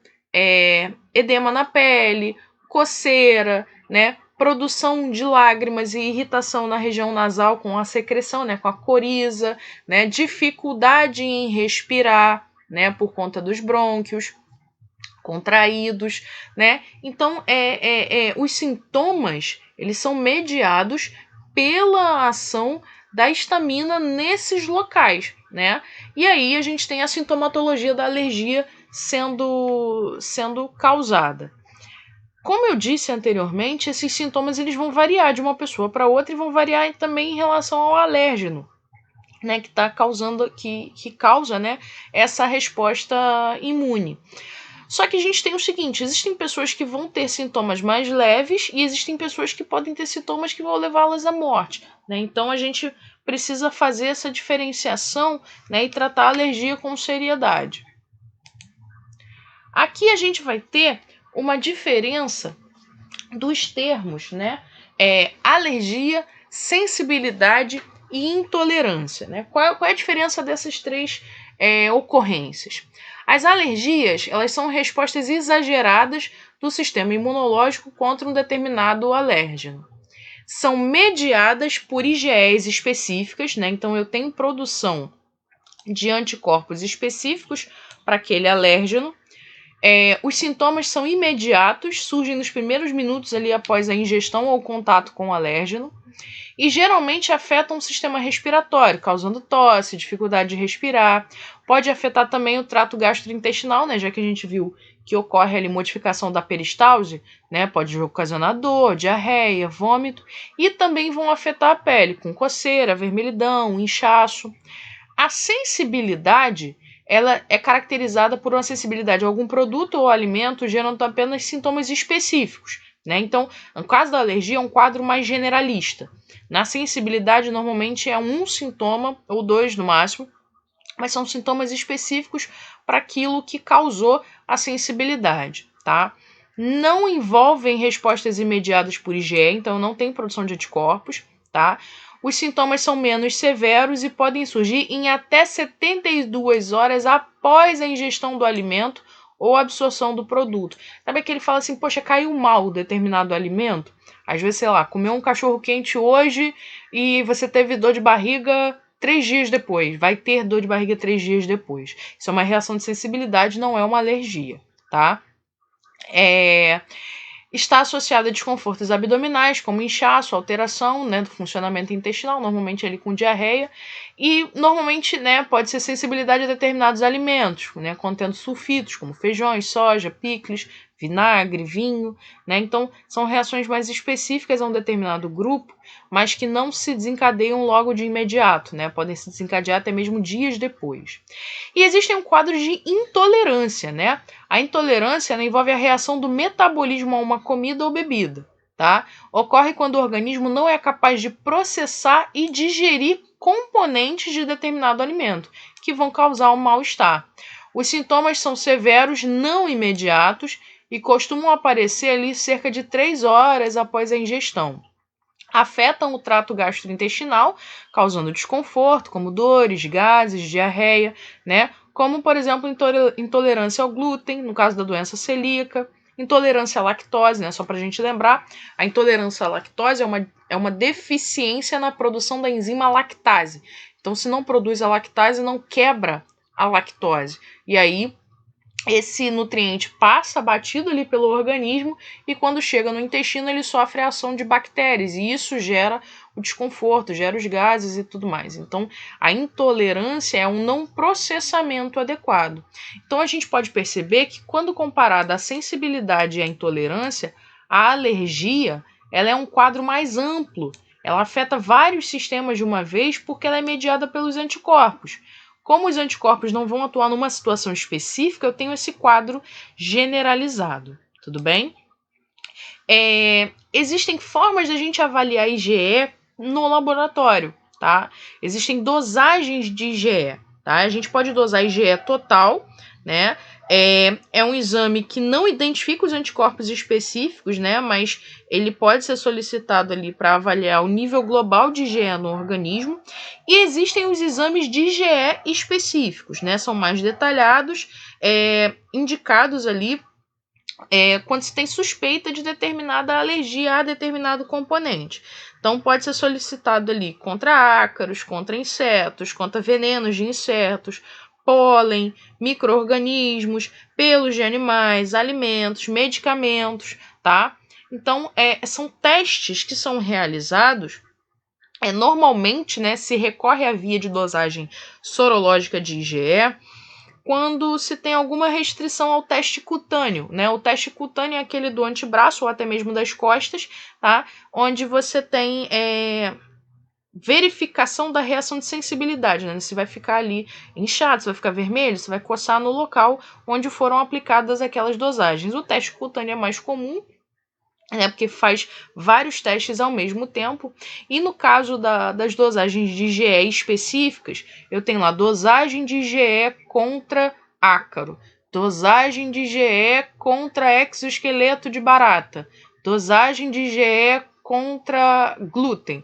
edema na pele, coceira, né, produção de lágrimas e irritação na região nasal com a secreção, né, com a coriza, né, dificuldade em respirar, né, por conta dos brônquios contraídos, né? Então, os sintomas, eles são mediados pela ação da histamina nesses locais, né? E aí a gente tem a sintomatologia da alergia sendo causada. Como eu disse anteriormente, esses sintomas eles vão variar de uma pessoa para outra e vão variar também em relação ao alérgeno, né, que está causando, que causa, né, essa resposta imune. Só que a gente tem o seguinte, existem pessoas que vão ter sintomas mais leves e existem pessoas que podem ter sintomas que vão levá-las à morte, né? Então a gente precisa fazer essa diferenciação, né, e tratar a alergia com seriedade. Aqui a gente vai ter uma diferença dos termos, né? Alergia, sensibilidade e intolerância, né? Qual é a diferença dessas três ocorrências? As alergias, elas são respostas exageradas do sistema imunológico contra um determinado alérgeno. São mediadas por IgEs específicas, né? Então eu tenho produção de anticorpos específicos para aquele alérgeno. Os sintomas são imediatos, surgem nos primeiros minutos ali após a ingestão ou contato com o alérgeno e geralmente afetam o sistema respiratório, causando tosse, dificuldade de respirar. Pode afetar também o trato gastrointestinal, né, já que a gente viu que ocorre ali modificação da peristalse, né, pode ocasionar dor, diarreia, vômito, e também vão afetar a pele, com coceira, vermelhidão, inchaço. A sensibilidade, ela é caracterizada por uma sensibilidade a algum produto ou alimento, gerando apenas sintomas específicos, né? Então, no caso da alergia, é um quadro mais generalista. Na sensibilidade, normalmente é um sintoma, ou dois no máximo, mas são sintomas específicos para aquilo que causou a sensibilidade, tá? Não envolvem respostas imediatas por IgE, então não tem produção de anticorpos, tá? Os sintomas são menos severos e podem surgir em até 72 horas após a ingestão do alimento ou absorção do produto. Sabe que ele fala assim, poxa, caiu mal determinado alimento? Às vezes, sei lá, comeu um cachorro quente hoje e você teve dor de barriga 3 dias depois. Vai ter dor de barriga 3 dias depois. Isso é uma reação de sensibilidade, não é uma alergia, tá? Está associada a desconfortos abdominais, como inchaço, alteração, né, do funcionamento intestinal, normalmente ali com diarreia, e normalmente, né, pode ser sensibilidade a determinados alimentos, né, contendo sulfitos, como feijões, soja, picles, vinagre, vinho, né? Então, são reações mais específicas a um determinado grupo, mas que não se desencadeiam logo de imediato, né? Podem se desencadear até mesmo dias depois. E existe um quadro de intolerância, né? A intolerância, né, envolve a reação do metabolismo a uma comida ou bebida, tá? Ocorre quando o organismo não é capaz de processar e digerir componentes de determinado alimento, que vão causar um mal-estar. Os sintomas são severos, não imediatos, e costumam aparecer ali cerca de 3 horas após a ingestão. Afetam o trato gastrointestinal, causando desconforto, como dores, gases, diarreia, né? Como, por exemplo, intolerância ao glúten, no caso da doença celíaca, intolerância à lactose, né? Só para a gente lembrar, a intolerância à lactose é uma deficiência na produção da enzima lactase. Então, se não produz a lactase, não quebra a lactose. E aí, esse nutriente passa batido ali pelo organismo e quando chega no intestino ele sofre a ação de bactérias e isso gera o desconforto, gera os gases e tudo mais. Então, a intolerância é um não processamento adequado. Então, a gente pode perceber que quando comparada a sensibilidade e a intolerância, a alergia ela é um quadro mais amplo. Ela afeta vários sistemas de uma vez porque ela é mediada pelos anticorpos. Como os anticorpos não vão atuar numa situação específica, eu tenho esse quadro generalizado, tudo bem? Existem formas de a gente avaliar IgE no laboratório, tá? Existem dosagens de IgE, tá? A gente pode dosar IgE total, né? É um exame que não identifica os anticorpos específicos, né? Mas ele pode ser solicitado ali para avaliar o nível global de IgE no organismo. E existem os exames de IgE específicos, né? São mais detalhados, indicados ali quando se tem suspeita de determinada alergia a determinado componente. Então, pode ser solicitado ali contra ácaros, contra insetos, contra venenos de insetos, pólen, micro-organismos, pelos de animais, alimentos, medicamentos, tá? Então, são testes que são realizados. Normalmente, né, se recorre à via de dosagem sorológica de IgE quando se tem alguma restrição ao teste cutâneo, né? O teste cutâneo é aquele do antebraço ou até mesmo das costas, tá? Onde você tem verificação da reação de sensibilidade, né? Se vai ficar ali inchado, se vai ficar vermelho, se vai coçar no local onde foram aplicadas aquelas dosagens. O teste cutâneo é mais comum, né, porque faz vários testes ao mesmo tempo. E no caso das dosagens de IgE específicas, eu tenho lá dosagem de IgE contra ácaro, dosagem de IgE contra exoesqueleto de barata, dosagem de IgE contra glúten,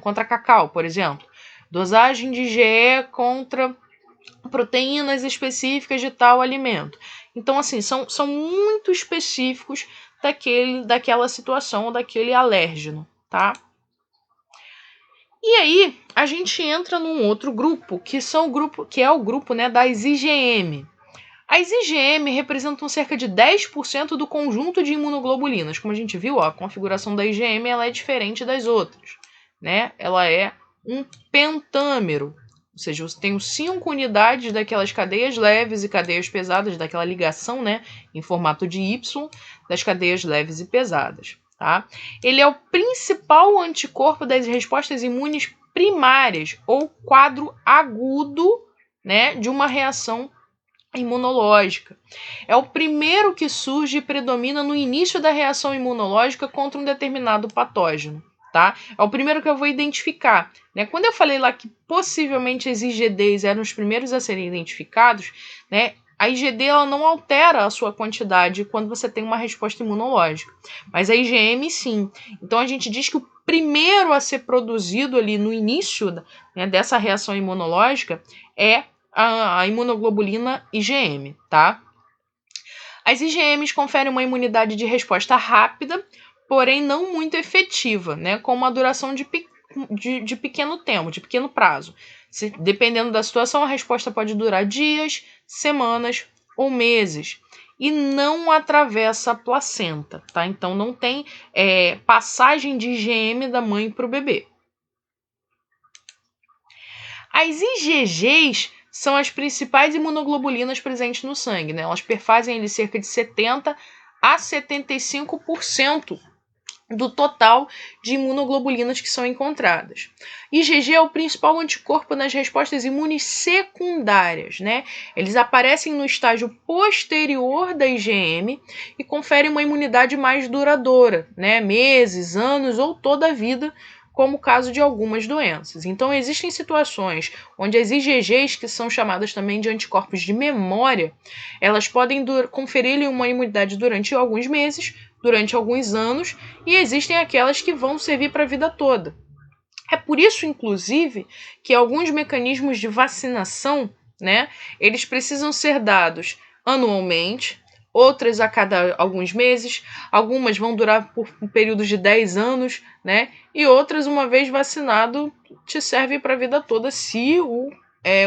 contra cacau, por exemplo, dosagem de IgE contra proteínas específicas de tal alimento. Então, assim, são muito específicos daquela situação ou daquele alérgeno, tá? E aí, a gente entra num outro grupo, que é o grupo, né, das IgM. As IgM representam cerca de 10% do conjunto de imunoglobulinas. Como a gente viu, a configuração da IgM ela é diferente das outras, né? Ela é um pentâmero. Ou seja, você tem 5 unidades daquelas cadeias leves e cadeias pesadas, daquela ligação, né, em formato de Y, das cadeias leves e pesadas. Tá? Ele é o principal anticorpo das respostas imunes primárias, ou quadro agudo, né, de uma reação imunológica. É o primeiro que surge e predomina no início da reação imunológica contra um determinado patógeno. Tá? É o primeiro que eu vou identificar. Né? Quando eu falei lá que possivelmente as IgDs eram os primeiros a serem identificados, né, a IgD ela não altera a sua quantidade quando você tem uma resposta imunológica, mas a IgM sim. Então a gente diz que o primeiro a ser produzido ali no início, né, dessa reação imunológica é a imunoglobulina IgM, tá? As IgMs conferem uma imunidade de resposta rápida, porém não muito efetiva, né, com uma duração de pequeno tempo, de pequeno prazo. Dependendo da situação, a resposta pode durar dias, semanas ou meses. e não atravessa a placenta, tá? Então não tem passagem de IgM da mãe para o bebê. As IgGs são as principais imunoglobulinas presentes no sangue, né? Elas perfazem ali cerca de 70 a 75% do total de imunoglobulinas que são encontradas. IgG é o principal anticorpo nas respostas imunes secundárias, né? Eles aparecem no estágio posterior da IgM e conferem uma imunidade mais duradoura, né? Meses, anos ou toda a vida, como o caso de algumas doenças. Então, existem situações onde as IgGs, que são chamadas também de anticorpos de memória, elas podem conferir uma imunidade durante alguns meses, durante alguns anos, e existem aquelas que vão servir para a vida toda. É por isso, inclusive, que alguns mecanismos de vacinação, né, eles precisam ser dados anualmente, outras a cada alguns meses, algumas vão durar por um período de 10 anos, né, e outras, uma vez vacinado, te serve para a vida toda se o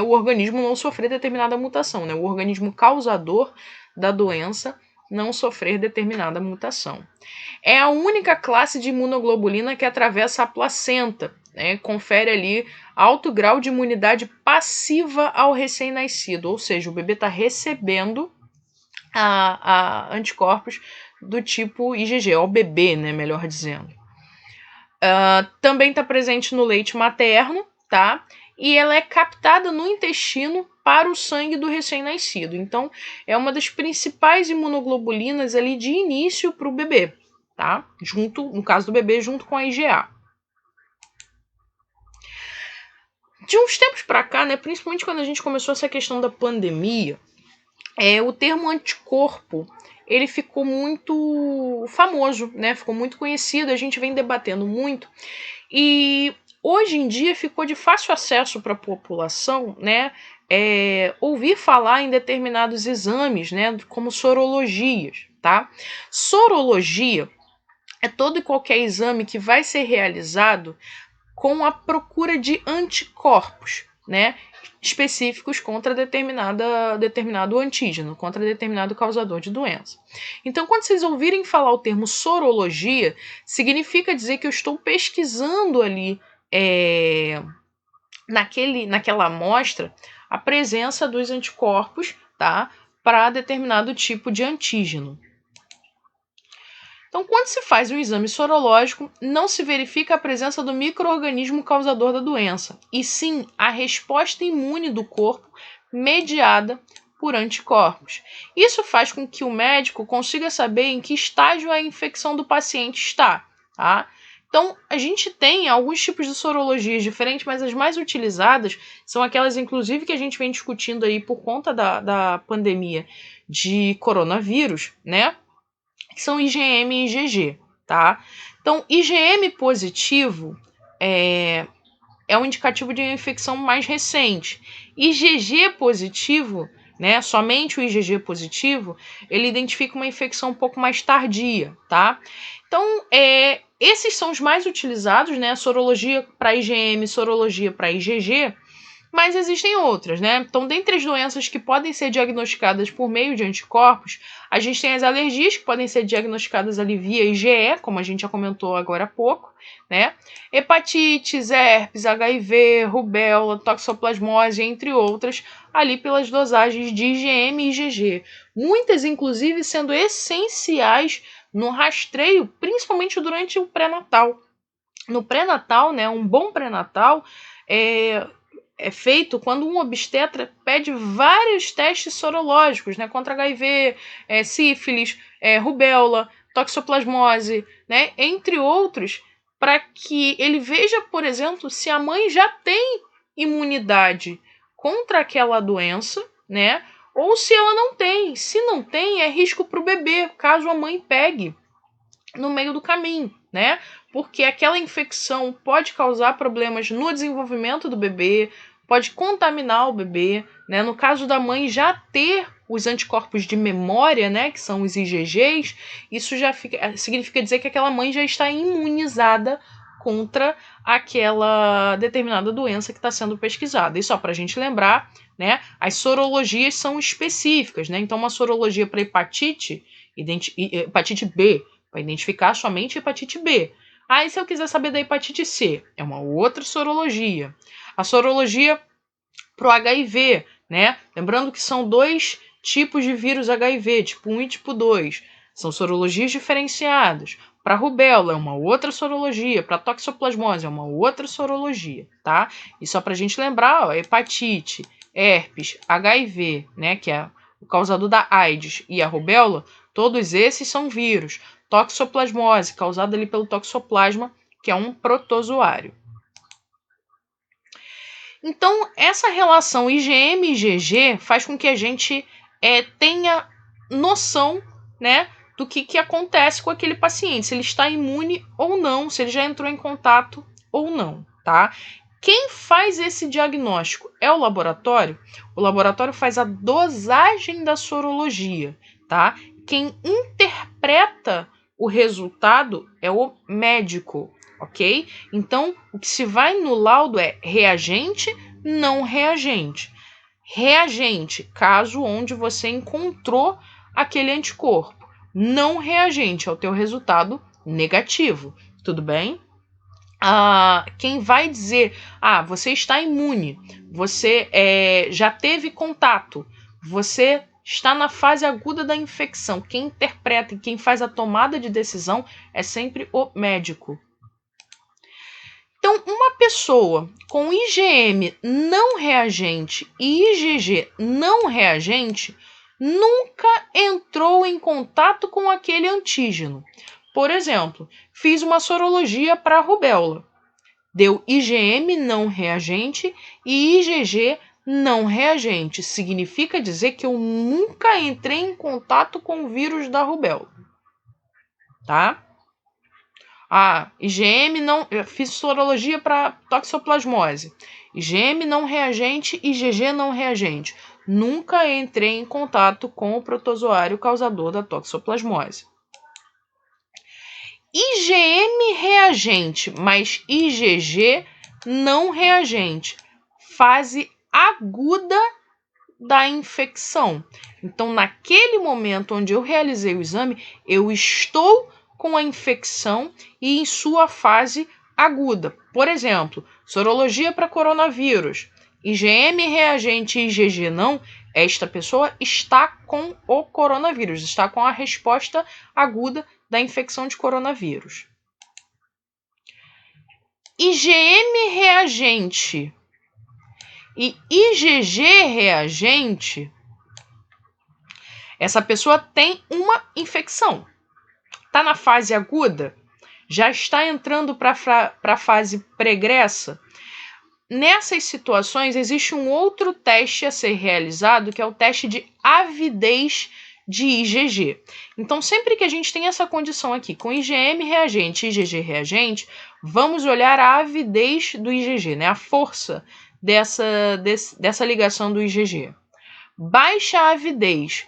organismo não sofrer determinada mutação, né, o organismo causador da doença não sofrer determinada mutação. É a única classe de imunoglobulina que atravessa a placenta, né? Confere ali alto grau de imunidade passiva ao recém-nascido, ou seja, o bebê está recebendo anticorpos do tipo IgG, ao bebê, né, melhor dizendo. Também está presente no leite materno, tá? E ela é captada no intestino para o sangue do recém-nascido. Então, é uma das principais imunoglobulinas ali de início para o bebê, tá? Junto, no caso do bebê, junto com a IgA. De uns tempos para cá, né, principalmente quando a gente começou essa questão da pandemia, o termo anticorpo ele ficou muito famoso, né? Ficou muito conhecido, a gente vem debatendo muito. E hoje em dia ficou de fácil acesso para a população, né? Ouvir falar em determinados exames, né? Como sorologias, tá? Sorologia é todo e qualquer exame que vai ser realizado com a procura de anticorpos, né? Específicos contra determinado antígeno, contra determinado causador de doença. Então, quando vocês ouvirem falar o termo sorologia, significa dizer que eu estou pesquisando ali naquela amostra a presença dos anticorpos, tá? Para determinado tipo de antígeno. Então, quando se faz um exame sorológico, não se verifica a presença do micro-organismo causador da doença, e sim a resposta imune do corpo mediada por anticorpos. Isso faz com que o médico consiga saber em que estágio a infecção do paciente está, tá? Então, a gente tem alguns tipos de sorologias diferentes, mas as mais utilizadas são aquelas, inclusive, que a gente vem discutindo aí por conta da pandemia de coronavírus, né? Que são IgM e IgG, tá? Então, IgM positivo é um indicativo de uma infecção mais recente. IgG positivo, né, somente o IgG positivo, ele identifica uma infecção um pouco mais tardia, tá? Então, esses são os mais utilizados, né? Sorologia para IgM, sorologia para IgG, mas existem outras, né? Então, dentre as doenças que podem ser diagnosticadas por meio de anticorpos, a gente tem as alergias, que podem ser diagnosticadas ali via IgE, como a gente já comentou agora há pouco, né? Hepatites, herpes, HIV, rubéola, toxoplasmose, entre outras, ali pelas dosagens de IgM e IgG. Muitas, inclusive, sendo essenciais no rastreio, principalmente durante o pré-natal. No pré-natal, né, um bom pré-natal é feito quando um obstetra pede vários testes sorológicos, né, contra HIV, sífilis, rubéola, toxoplasmose, né, entre outros, para que ele veja, por exemplo, se a mãe já tem imunidade contra aquela doença, né, ou se ela não tem. Se não tem, é risco para o bebê, caso a mãe pegue no meio do caminho, né? Porque aquela infecção pode causar problemas no desenvolvimento do bebê, pode contaminar o bebê, né? No caso da mãe já ter os anticorpos de memória, né, que são os IgGs, isso já significa dizer que aquela mãe já está imunizada contra aquela determinada doença que está sendo pesquisada. E só para a gente lembrar, né, as sorologias são específicas, né? Então, uma sorologia para hepatite B, para identificar somente hepatite B. Aí, se eu quiser saber da hepatite C, é uma outra sorologia. A sorologia para o HIV, né? Lembrando que são 2 tipos de vírus HIV, tipo 1 e tipo 2. São sorologias diferenciadas. Para rubéola é uma outra sorologia, para toxoplasmose é uma outra sorologia, tá? E só para a gente lembrar, ó, hepatite, herpes, HIV, né, que é o causador da AIDS, e a rubéola, todos esses são vírus. Toxoplasmose, causada ali pelo toxoplasma, que é um protozoário. Então, essa relação IgM e IgG faz com que a gente tenha noção, né, do que acontece com aquele paciente, se ele está imune ou não, se ele já entrou em contato ou não, tá? Quem faz esse diagnóstico é o laboratório. O laboratório faz a dosagem da sorologia, tá? Quem interpreta o resultado é o médico, ok? Então, o que se vai no laudo é reagente, não reagente. Reagente, caso onde você encontrou aquele anticorpo. Não reagente, é o teu resultado negativo. Tudo bem? Quem vai dizer, você está imune, você já teve contato, você está na fase aguda da infecção. Quem interpreta e quem faz a tomada de decisão é sempre o médico. Então, uma pessoa com IgM não reagente e IgG não reagente nunca entrou em contato com aquele antígeno. Por exemplo, fiz uma sorologia para a rubéola. Deu IgM não reagente e IgG não reagente. Significa dizer que eu nunca entrei em contato com o vírus da rubéola. Tá? IgM não... Eu fiz sorologia para toxoplasmose. IgM não reagente e IgG não reagente. Nunca entrei em contato com o protozoário causador da toxoplasmose. IgM reagente, mas IgG não reagente. Fase aguda da infecção. Então, naquele momento onde eu realizei o exame, eu estou com a infecção e em sua fase aguda. Por exemplo, sorologia para coronavírus. IgM reagente e IgG não, esta pessoa está com o coronavírus, está com a resposta aguda da infecção de coronavírus. IgM reagente e IgG reagente, essa pessoa tem uma infecção. Está na fase aguda, já está entrando para a fase pregressa. Nessas situações, existe um outro teste a ser realizado, que é o teste de avidez de IgG. Então, sempre que a gente tem essa condição aqui, com IgM reagente e IgG reagente, vamos olhar a avidez do IgG, né? A força dessa ligação do IgG. Baixa avidez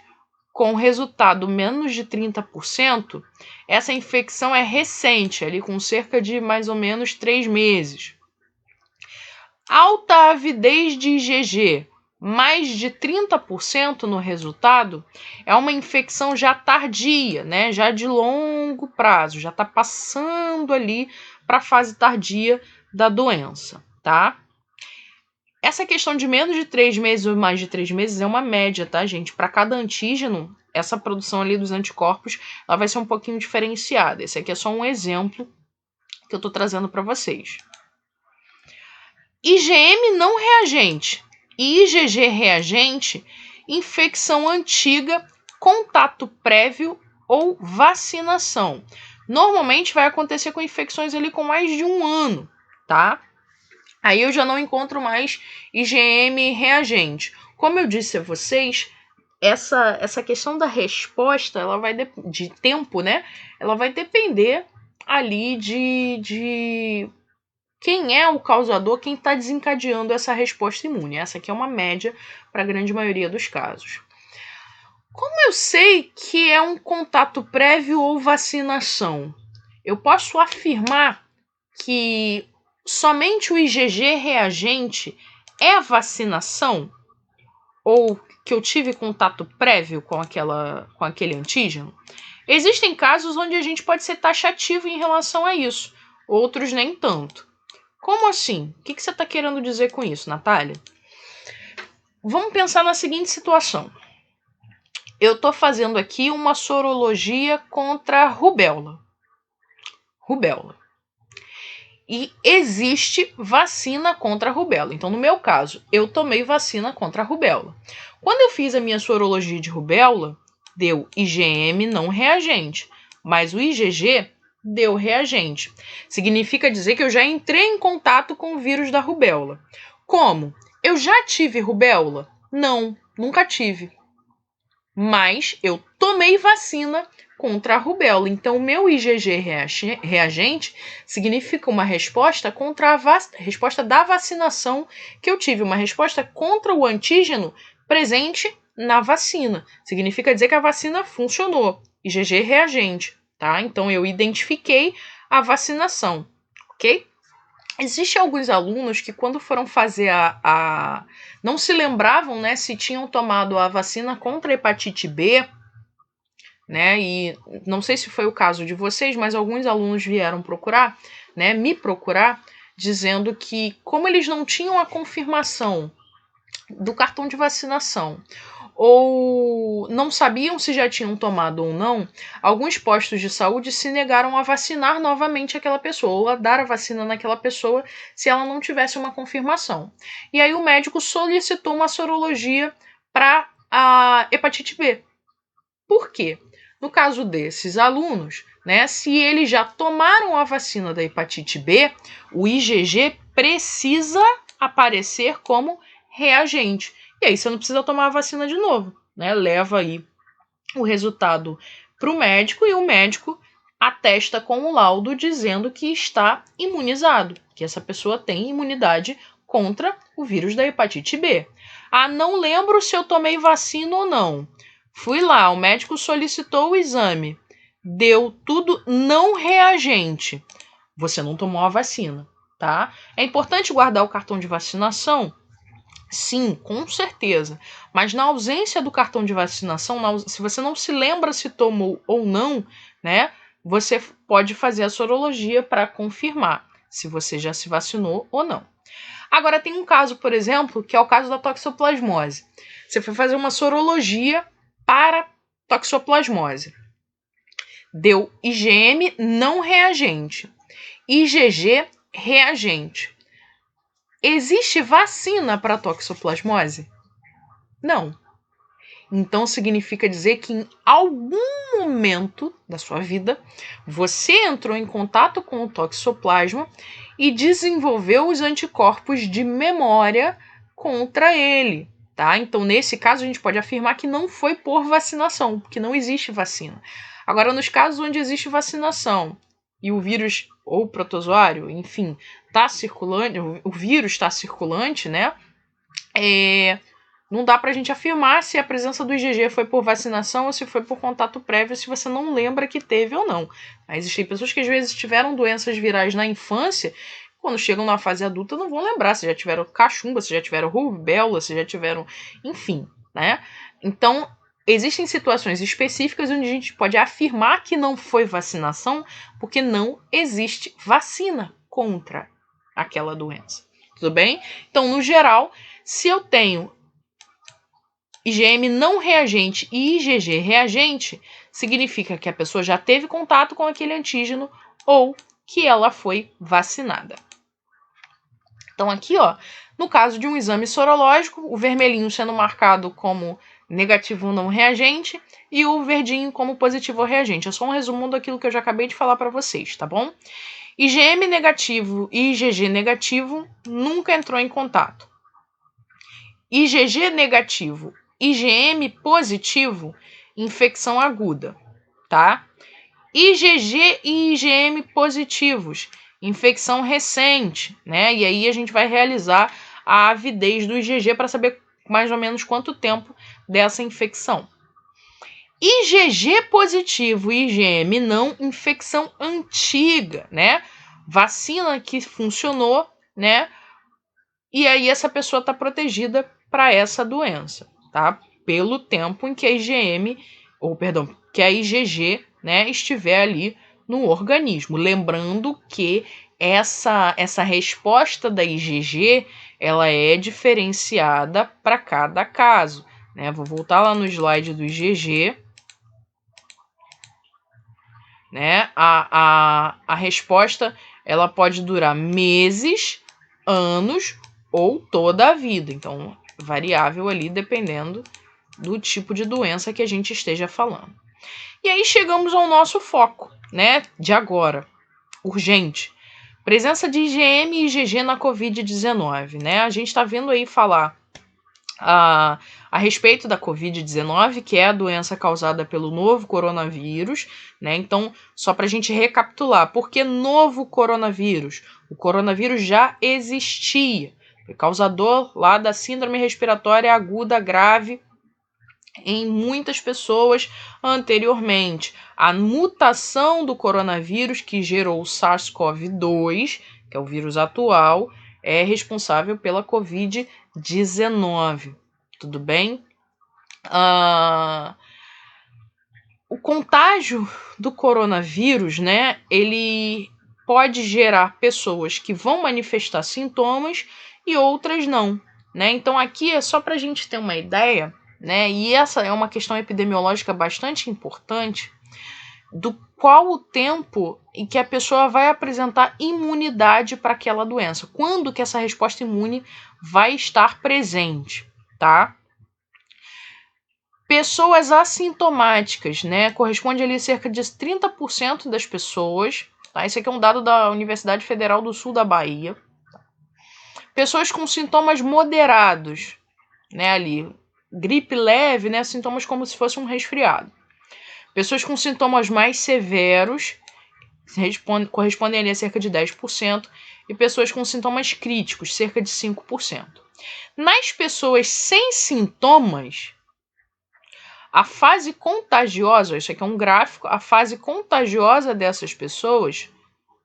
com resultado menos de 30%, essa infecção é recente, ali com cerca de mais ou menos 3 meses. Alta avidez de IgG, mais de 30% no resultado, é uma infecção já tardia, né? Já de longo prazo, já está passando ali para a fase tardia da doença, tá? Essa questão de menos de 3 meses ou mais de 3 meses é uma média, tá, gente? Para cada antígeno, essa produção ali dos anticorpos, ela vai ser um pouquinho diferenciada. Esse aqui é só um exemplo que eu estou trazendo para vocês. IgM não reagente e IgG reagente, infecção antiga, contato prévio ou vacinação. Normalmente vai acontecer com infecções ali com mais de 1 ano, tá? Aí eu já não encontro mais IgM reagente. Como eu disse a vocês, essa questão da resposta, ela vai de tempo, né? Ela vai depender ali de quem é o causador, quem está desencadeando essa resposta imune. Essa aqui é uma média para a grande maioria dos casos. Como eu sei que é um contato prévio ou vacinação? Eu posso afirmar que somente o IgG reagente é a vacinação? ou que eu tive contato prévio com aquele antígeno? Existem casos onde a gente pode ser taxativo em relação a isso, outros nem tanto. Como assim? O que você está querendo dizer com isso, Natália? Vamos pensar na seguinte situação. Eu estou fazendo aqui uma sorologia contra rubéola. E existe vacina contra a rubéola. Então, no meu caso, eu tomei vacina contra a rubéola. Quando eu fiz a minha sorologia de rubéola, deu IgM não reagente, mas o IgG deu reagente. Significa dizer que eu já entrei em contato com o vírus da rubéola. Como? Eu já tive rubéola? Não, nunca tive. Mas eu tomei vacina contra a rubéola. Então, o meu IgG reagente significa uma resposta contra resposta da vacinação que eu tive, uma resposta contra o antígeno presente na vacina. Significa dizer que a vacina funcionou. IgG reagente, tá? Então, eu identifiquei a vacinação, ok? Existem alguns alunos que, quando foram fazer não se lembravam, né, se tinham tomado a vacina contra a hepatite B, né, e não sei se foi o caso de vocês, mas alguns alunos vieram procurar, né, me procurar, dizendo que, como eles não tinham a confirmação do cartão de vacinação, ou não sabiam se já tinham tomado ou não, alguns postos de saúde se negaram a vacinar novamente aquela pessoa, ou a dar a vacina naquela pessoa se ela não tivesse uma confirmação. E aí o médico solicitou uma sorologia para a hepatite B. Por quê? No caso desses alunos, né, se eles já tomaram a vacina da hepatite B, o IgG precisa aparecer como reagente. E aí você não precisa tomar a vacina de novo, né? Leva aí o resultado para o médico e o médico atesta com o laudo dizendo que está imunizado, que essa pessoa tem imunidade contra o vírus da hepatite B. Ah, não lembro se eu tomei vacina ou não. Fui lá, o médico solicitou o exame, deu tudo não reagente. Você não tomou a vacina, tá? É importante guardar o cartão de vacinação? Sim, com certeza. Mas na ausência do cartão de vacinação, se você não se lembra se tomou ou não, né, você pode fazer a sorologia para confirmar se você já se vacinou ou não. Agora tem um caso, por exemplo, que é o caso da toxoplasmose. Você foi fazer uma sorologia para toxoplasmose. Deu IgM não reagente, IgG reagente. Existe vacina para toxoplasmose? Não. Então significa dizer que em algum momento da sua vida você entrou em contato com o toxoplasma e desenvolveu os anticorpos de memória contra ele, tá? Então nesse caso a gente pode afirmar que não foi por vacinação, porque não existe vacina. Agora, nos casos onde existe vacinação e o vírus ou o protozoário, enfim, está circulando, o vírus está circulante, né? Não dá pra gente afirmar se a presença do IgG foi por vacinação ou se foi por contato prévio, se você não lembra que teve ou não. Existem pessoas que às vezes tiveram doenças virais na infância, quando chegam na fase adulta não vão lembrar se já tiveram cachumba, se já tiveram rubéola, se já tiveram, enfim, né? Então, existem situações específicas onde a gente pode afirmar que não foi vacinação, porque não existe vacina contra aquela doença. Tudo bem? Então, no geral, se eu tenho IgM não reagente e IgG reagente, significa que a pessoa já teve contato com aquele antígeno ou que ela foi vacinada. Então aqui, ó, no caso de um exame sorológico, o vermelhinho sendo marcado como negativo não reagente e o verdinho como positivo reagente. É só um resumo daquilo que eu já acabei de falar para vocês, tá bom? IgM negativo e IgG negativo nunca entrou em contato. IgG negativo, IgM positivo, infecção aguda, tá? IgG e IgM positivos, infecção recente, né? E aí a gente vai realizar a avidez do IgG para saber mais ou menos quanto tempo dessa infecção. IgG positivo e IgM não, infecção antiga, né? Vacina que funcionou, né? E aí essa pessoa está protegida para essa doença, tá? Pelo tempo em que a IgM, ou perdão, que a IgG, né, estiver ali no organismo. Lembrando que essa resposta da IgG, ela é diferenciada para cada caso, né? Vou voltar lá no slide do IgG, né? A resposta, ela pode durar meses, anos ou toda a vida. Então, variável ali dependendo do tipo de doença que a gente esteja falando. E aí chegamos ao nosso foco, né, de agora, urgente. Presença de IgM e IgG na Covid-19, né? A gente está vendo aí falar a respeito da Covid-19, que é a doença causada pelo novo coronavírus, né? Então, só para a gente recapitular, por que novo coronavírus? O coronavírus já existia, foi causador lá da síndrome respiratória aguda grave em muitas pessoas anteriormente. A mutação do coronavírus que gerou o SARS-CoV-2, que é o vírus atual, é responsável pela Covid-19. Tudo bem? O contágio do coronavírus, né, ele pode gerar pessoas que vão manifestar sintomas e outras não, né? Então aqui é só para a gente ter uma ideia, né? E essa é uma questão epidemiológica bastante importante do qual o tempo em que a pessoa vai apresentar imunidade para aquela doença. Quando que essa resposta imune vai estar presente, tá? Pessoas assintomáticas, né? Corresponde ali a cerca de 30% das pessoas. Tá? Esse aqui é um dado da Universidade Federal do Sul da Bahia. Pessoas com sintomas moderados, né? Ali, gripe leve, né? Sintomas como se fosse um resfriado. Pessoas com sintomas mais severos correspondem ali a cerca de 10%. E pessoas com sintomas críticos, cerca de 5%. Nas pessoas sem sintomas, a fase contagiosa, isso aqui é um gráfico, a fase contagiosa dessas pessoas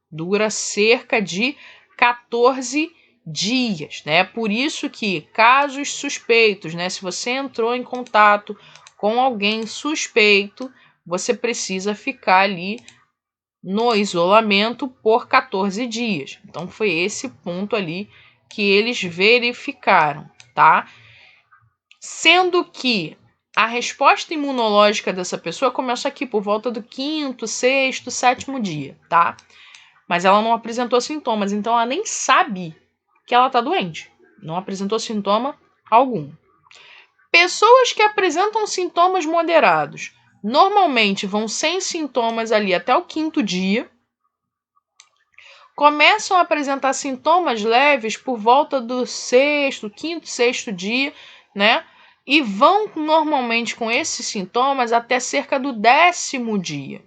dura cerca de 14 dias, né? Por isso que casos suspeitos, né? Se você entrou em contato com alguém suspeito, você precisa ficar ali no isolamento por 14 dias. Então foi esse ponto ali que eles verificaram, tá? Sendo que a resposta imunológica dessa pessoa começa aqui por volta do 5º, 6º, 7º dia, tá? Mas ela não apresentou sintomas, então ela nem sabe que ela tá doente. Não apresentou sintoma algum. Pessoas que apresentam sintomas moderados normalmente vão sem sintomas ali até o 5º dia. Começam a apresentar sintomas leves por volta do 6º, 5º, 6º dia, né? E vão normalmente com esses sintomas até cerca do 10º dia.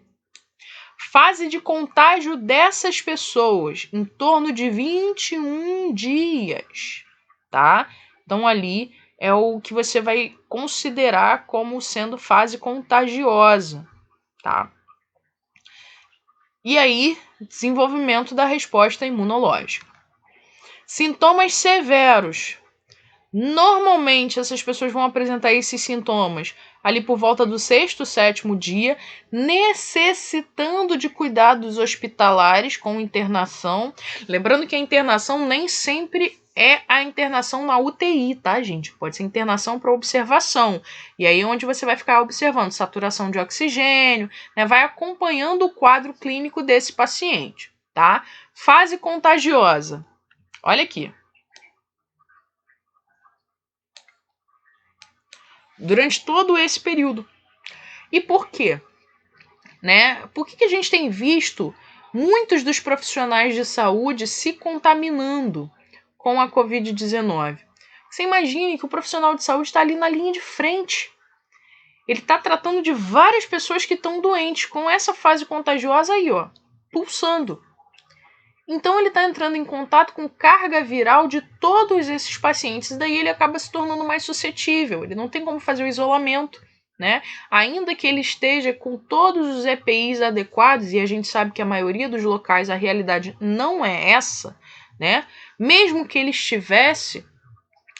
Fase de contágio dessas pessoas, em torno de 21 dias, tá? Então ali é o que você vai considerar como sendo fase contagiosa, tá? E aí, desenvolvimento da resposta imunológica. Sintomas severos. Normalmente, essas pessoas vão apresentar esses sintomas ali por volta do 6º, 7º dia, necessitando de cuidados hospitalares com internação. Lembrando que a internação nem sempre é a internação na UTI, tá, gente? Pode ser internação para observação. E aí é onde você vai ficar observando saturação de oxigênio, né? Vai acompanhando o quadro clínico desse paciente, tá? Fase contagiosa. Olha aqui. Durante todo esse período. E por quê? Né? Por que a gente tem visto muitos dos profissionais de saúde se contaminando com a Covid-19? Você imagine que o profissional de saúde está ali na linha de frente. Ele está tratando de várias pessoas que estão doentes, com essa fase contagiosa aí, ó, pulsando. Então ele está entrando em contato com carga viral de todos esses pacientes, e daí ele acaba se tornando mais suscetível, ele não tem como fazer o isolamento, né? Ainda que ele esteja com todos os EPIs adequados, e a gente sabe que a maioria dos locais a realidade não é essa, né? Mesmo que ele estivesse,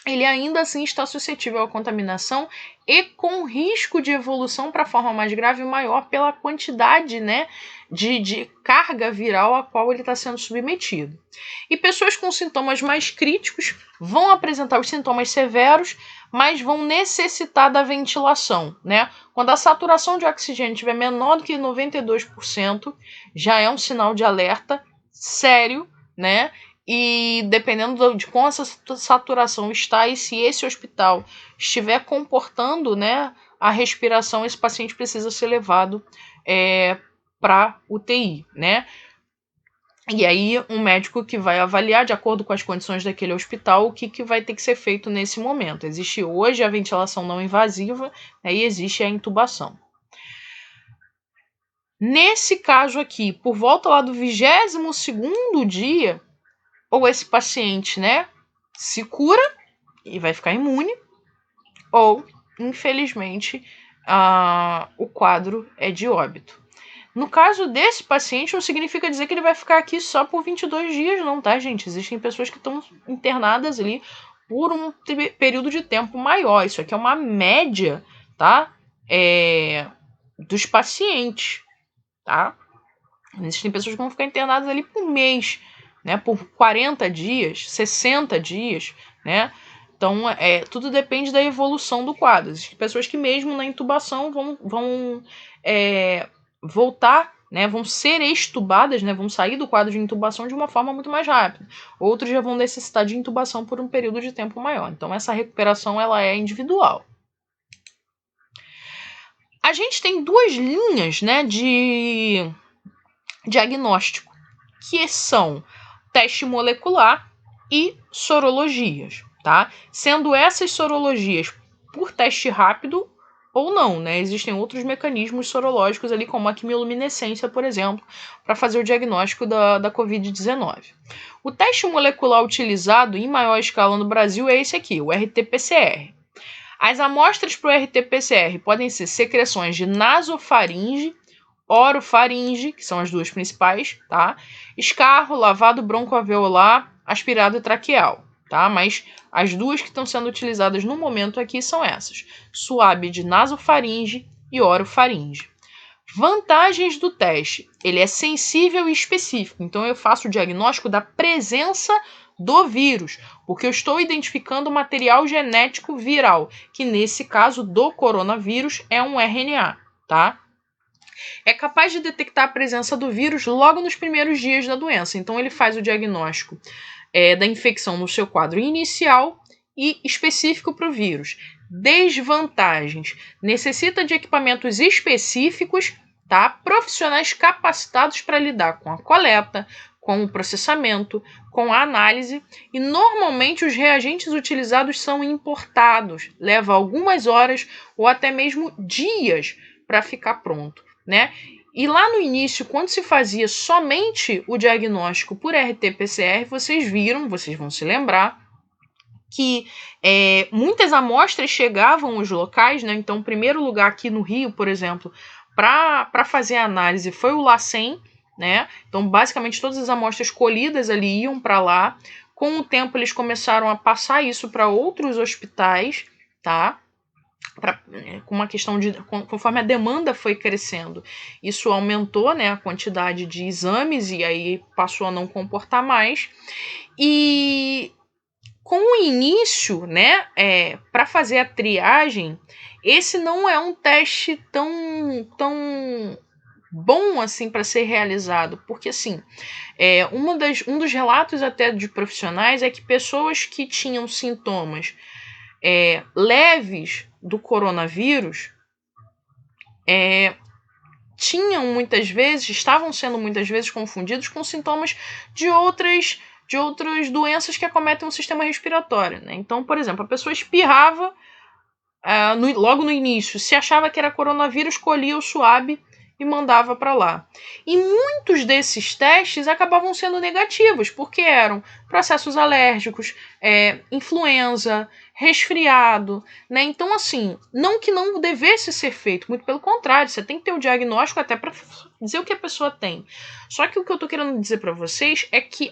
ele ainda assim está suscetível à contaminação e com risco de evolução para forma mais grave e maior pela quantidade, né, de carga viral a qual ele está sendo submetido. E pessoas com sintomas mais críticos vão apresentar os sintomas severos, mas vão necessitar da ventilação, né? Quando a saturação de oxigênio estiver menor do que 92%, já é um sinal de alerta sério, né? E dependendo de como essa saturação está e se esse hospital estiver comportando, né, a respiração, esse paciente precisa ser levado para UTI, né? E aí um médico que vai avaliar, de acordo com as condições daquele hospital, o que vai ter que ser feito nesse momento. Existe hoje a ventilação não invasiva, né, e existe a intubação. Nesse caso aqui, por volta lá do 22º dia, ou esse paciente, né, se cura e vai ficar imune, ou, infelizmente, o quadro é de óbito. No caso desse paciente, não significa dizer que ele vai ficar aqui só por 22 dias, não, tá, gente? Existem pessoas que estão internadas ali por um período de tempo maior. Isso aqui é uma média, tá? Dos pacientes, tá? Existem pessoas que vão ficar internadas ali por mês, né? Por 40 dias, 60 dias, né? Então, tudo depende da evolução do quadro. Existem pessoas que mesmo na intubação vão voltar, né, vão ser extubadas, né, vão sair do quadro de intubação de uma forma muito mais rápida. Outros já vão necessitar de intubação por um período de tempo maior. Então, essa recuperação ela é individual. A gente tem duas linhas, né, de diagnóstico, que são teste molecular e sorologias, tá? Sendo essas sorologias por teste rápido ou não, né? Existem outros mecanismos sorológicos ali, como a quimiluminescência, por exemplo, para fazer o diagnóstico da Covid-19. O teste molecular utilizado em maior escala no Brasil é esse aqui, o RT-PCR. As amostras para o RT-PCR podem ser secreções de nasofaringe, orofaringe, que são as duas principais, tá? Escarro, lavado broncoalveolar, aspirado traqueal, tá? Mas as duas que estão sendo utilizadas no momento aqui são essas: suave de nasofaringe e orofaringe. Vantagens do teste: ele é sensível e específico, então eu faço o diagnóstico da presença do vírus, porque eu estou identificando o material genético viral, que nesse caso do coronavírus é um RNA, tá? É capaz de detectar a presença do vírus logo nos primeiros dias da doença. Então, ele faz o diagnóstico da infecção no seu quadro inicial e específico para o vírus. Desvantagens: necessita de equipamentos específicos, tá? Profissionais capacitados para lidar com a coleta, com o processamento, com a análise, e normalmente os reagentes utilizados são importados. Leva algumas horas ou até mesmo dias para ficar pronto, né? E lá no início, quando se fazia somente o diagnóstico por RT-PCR, vocês vão se lembrar, que muitas amostras chegavam aos locais, né? Então, o primeiro lugar aqui no Rio, por exemplo, para fazer a análise foi o LACEN, né? Então, basicamente, todas as amostras colhidas ali iam para lá. Com o tempo, eles começaram a passar isso para outros hospitais, tá? Com uma questão de, conforme a demanda foi crescendo, isso aumentou, né, a quantidade de exames e aí passou a não comportar mais. E com o início, né, para fazer a triagem, esse não é um teste tão bom assim para ser realizado, porque assim, um dos relatos até de profissionais é que pessoas que tinham sintomas leves do coronavírus estavam sendo muitas vezes confundidos com sintomas de outras doenças que acometem o sistema respiratório, né? Então, por exemplo, a pessoa espirrava logo no início, se achava que era coronavírus, colhia o suave e mandava para lá. E muitos desses testes acabavam sendo negativos, porque eram processos alérgicos, influenza, resfriado, né? Então, assim, não que não devesse ser feito, muito pelo contrário, você tem que ter o diagnóstico até para dizer o que a pessoa tem. Só que o que eu tô querendo dizer para vocês é que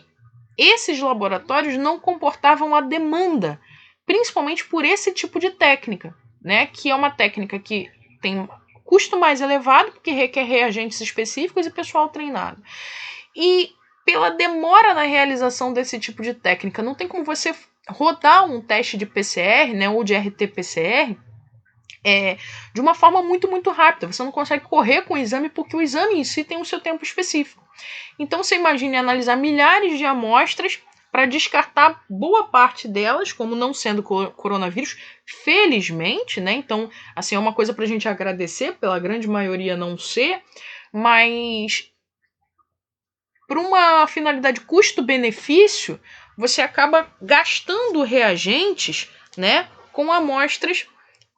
esses laboratórios não comportavam a demanda principalmente por esse tipo de técnica, né? Que é uma técnica que tem custo mais elevado, porque requer reagentes específicos e pessoal treinado. E pela demora na realização desse tipo de técnica, não tem como você rodar um teste de PCR, né, ou de RT-PCR, de uma forma muito, muito rápida. Você não consegue correr com o exame porque o exame em si tem o seu tempo específico. Então você imagine analisar milhares de amostras para descartar boa parte delas como não sendo coronavírus, felizmente, né? Então, assim, é uma coisa para a gente agradecer pela grande maioria não ser, mas por uma finalidade custo-benefício, você acaba gastando reagentes, né, com amostras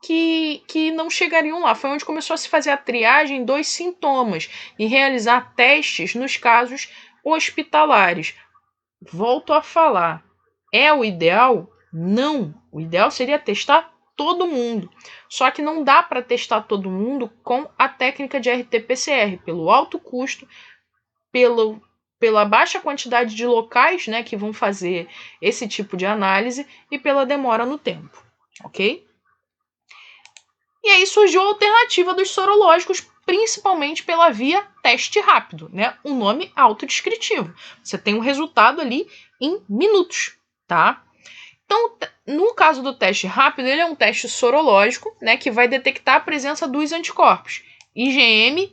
que não chegariam lá. Foi onde começou a se fazer a triagem dos sintomas e realizar testes nos casos hospitalares. Volto a falar, é o ideal? Não. O ideal seria testar todo mundo. Só que não dá para testar todo mundo com a técnica de RT-PCR, pelo alto custo, pela baixa quantidade de locais, né, que vão fazer esse tipo de análise e pela demora no tempo, ok? E aí surgiu a alternativa dos sorológicos, principalmente pela via teste rápido, né? Um nome autodescritivo. Você tem um resultado ali em minutos, tá? Então, no caso do teste rápido, ele é um teste sorológico, né, que vai detectar a presença dos anticorpos IgM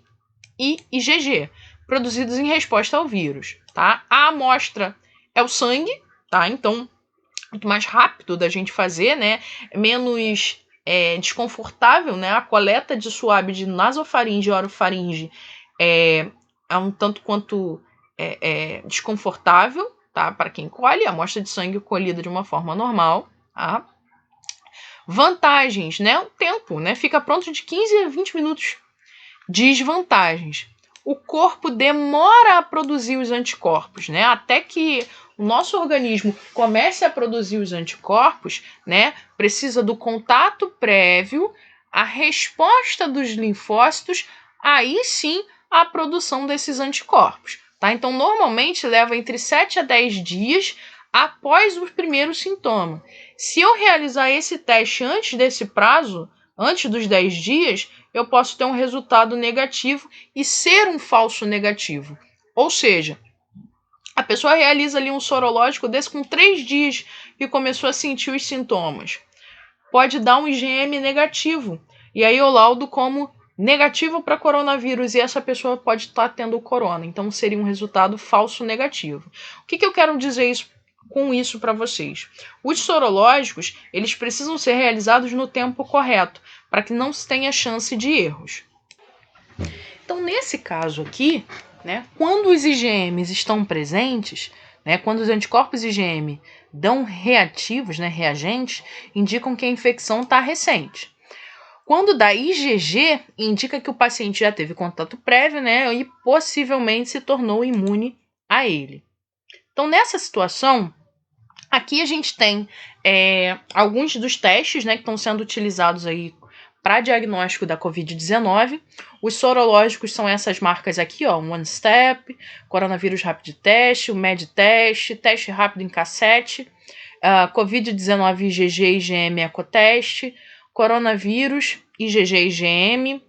e IgG, produzidos em resposta ao vírus, tá? A amostra é o sangue, tá? Então, muito mais rápido da gente fazer, né? Menos desconfortável, né? A coleta de suave de nasofaringe e orofaringe é um tanto quanto desconfortável, tá? Para quem colhe, a amostra de sangue colhida de uma forma normal, tá? Vantagens, né? O tempo, né? Fica pronto de 15 a 20 minutos. Desvantagens. O corpo demora a produzir os anticorpos, né? Até que o nosso organismo comece a produzir os anticorpos, né? Precisa do contato prévio, a resposta dos linfócitos, aí sim a produção desses anticorpos, tá? Então, normalmente leva entre 7 a 10 dias após o primeiro sintoma. Se eu realizar esse teste antes desse prazo, antes dos 10 dias, eu posso ter um resultado negativo e ser um falso negativo. Ou seja, a pessoa realiza ali um sorológico desse com 3 dias que começou a sentir os sintomas. Pode dar um IgM negativo. E aí eu laudo como negativo para coronavírus e essa pessoa pode estar tendo o corona. Então seria um resultado falso negativo. O que eu quero dizer com isso para vocês? Os sorológicos, eles precisam ser realizados no tempo correto, para que não se tenha chance de erros. Então, nesse caso aqui, né, quando os IgMs estão presentes, né, quando os anticorpos IgM dão reativos, né, reagentes, indicam que a infecção está recente. Quando dá IgG, indica que o paciente já teve contato prévio, né, e possivelmente se tornou imune a ele. Então, nessa situação, aqui a gente tem alguns dos testes, né, que estão sendo utilizados aí para diagnóstico da Covid-19. Os sorológicos são essas marcas aqui, ó, One Step, Coronavírus Rapid Test, o Med Test, teste rápido em cassete, Covid-19 IgG e IgM Ecoteste, Coronavírus IgG e IgM,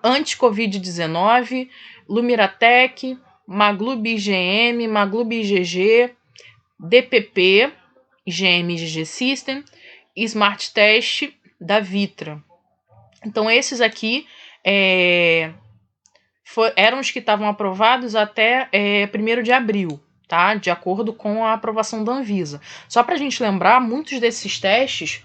Anti-Covid-19, Lumiratec, Maglub IgM, Maglub IgG, DPP, IgM IgG System, Smart Test da Vitra. Então, esses aqui eram os que estavam aprovados até 1º de abril, tá? De acordo com a aprovação da Anvisa. Só para a gente lembrar, muitos desses testes,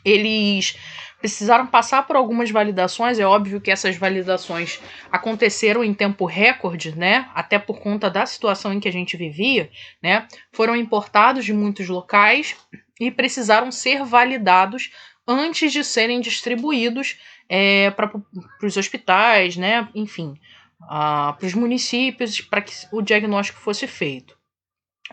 eles precisaram passar por algumas validações. É óbvio que essas validações aconteceram em tempo recorde, né? Até por conta da situação em que a gente vivia, né? Foram importados de muitos locais e precisaram ser validados antes de serem distribuídos para os hospitais, né? Enfim, para os municípios, para que o diagnóstico fosse feito.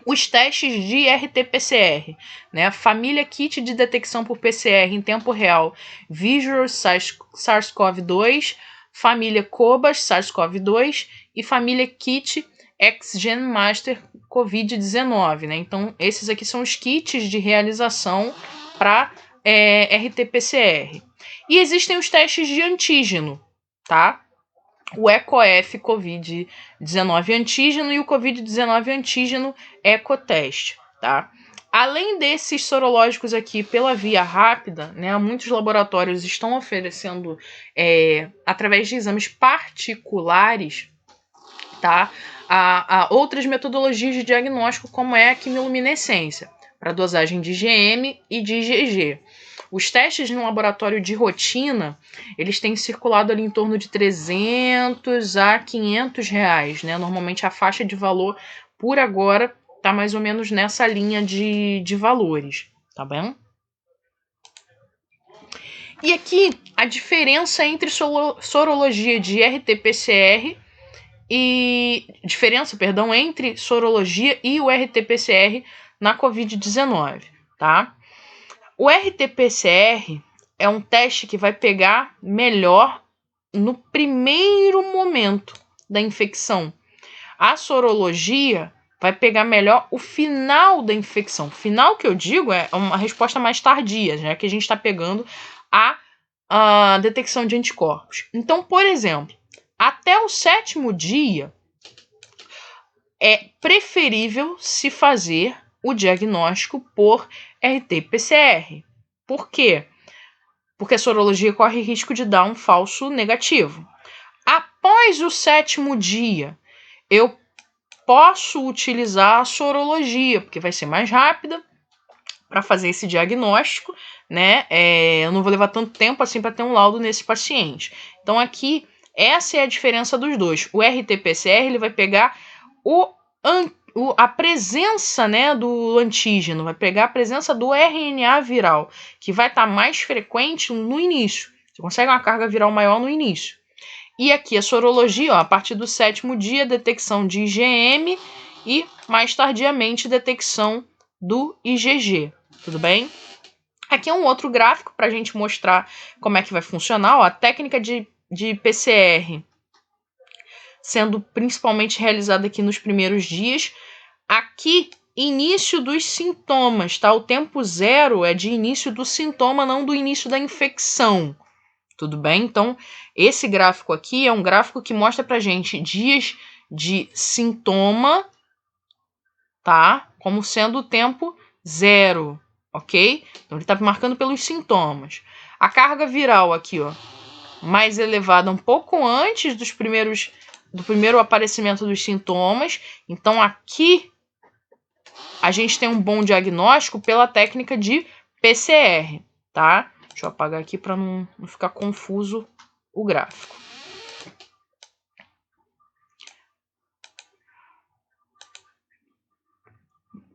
Os testes de RT-PCR, né? Família Kit de detecção por PCR em tempo real, Visual SARS-CoV-2, família Cobas SARS-CoV-2 e família Kit Xgen Master Covid-19, né? Então, esses aqui são os kits de realização para RT-PCR. E existem os testes de antígeno, tá? O EcoF Covid-19 antígeno e o Covid-19 antígeno EcoTeste, tá? Além desses sorológicos aqui pela via rápida, né, muitos laboratórios estão oferecendo, através de exames particulares, tá, a outras metodologias de diagnóstico, como é a quimiluminescência, para dosagem de IgM e de IgG. Os testes no laboratório de rotina, eles têm circulado ali em torno de 300 a 500 reais, né? Normalmente a faixa de valor, por agora, tá mais ou menos nessa linha de valores, tá bem? E aqui, a diferença entre sorologia de RT-PCR entre sorologia e o RT-PCR na Covid-19, tá? O RT-PCR é um teste que vai pegar melhor no primeiro momento da infecção. A sorologia vai pegar melhor o final da infecção. Final que eu digo é uma resposta mais tardia, já que a gente está pegando a detecção de anticorpos. Então, por exemplo, até o 7º dia é preferível se fazer o diagnóstico por RT-PCR. Por quê? Porque a sorologia corre risco de dar um falso negativo. Após o 7º dia, eu posso utilizar a sorologia, porque vai ser mais rápida para fazer esse diagnóstico, né? Eu não vou levar tanto tempo assim para ter um laudo nesse paciente. Então aqui, essa é a diferença dos dois. O RT-PCR ele vai pegar a presença, né, do antígeno, vai pegar a presença do RNA viral, que vai estar mais frequente no início. Você consegue uma carga viral maior no início. E aqui a sorologia, a partir do 7º dia, detecção de IgM e, mais tardiamente, detecção do IgG. Tudo bem? Aqui é um outro gráfico para a gente mostrar como é que vai funcionar. A técnica de PCR sendo principalmente realizada aqui nos primeiros dias. Aqui, início dos sintomas, tá? O tempo 0 é de início do sintoma, não do início da infecção. Tudo bem? Então, esse gráfico aqui é um gráfico que mostra pra gente dias de sintoma, tá? Como sendo o tempo 0, ok? Então, ele tá marcando pelos sintomas. A carga viral aqui, ó, mais elevada um pouco antes do primeiro aparecimento dos sintomas. Então, aqui a gente tem um bom diagnóstico pela técnica de PCR, tá? Deixa eu apagar aqui para não ficar confuso o gráfico.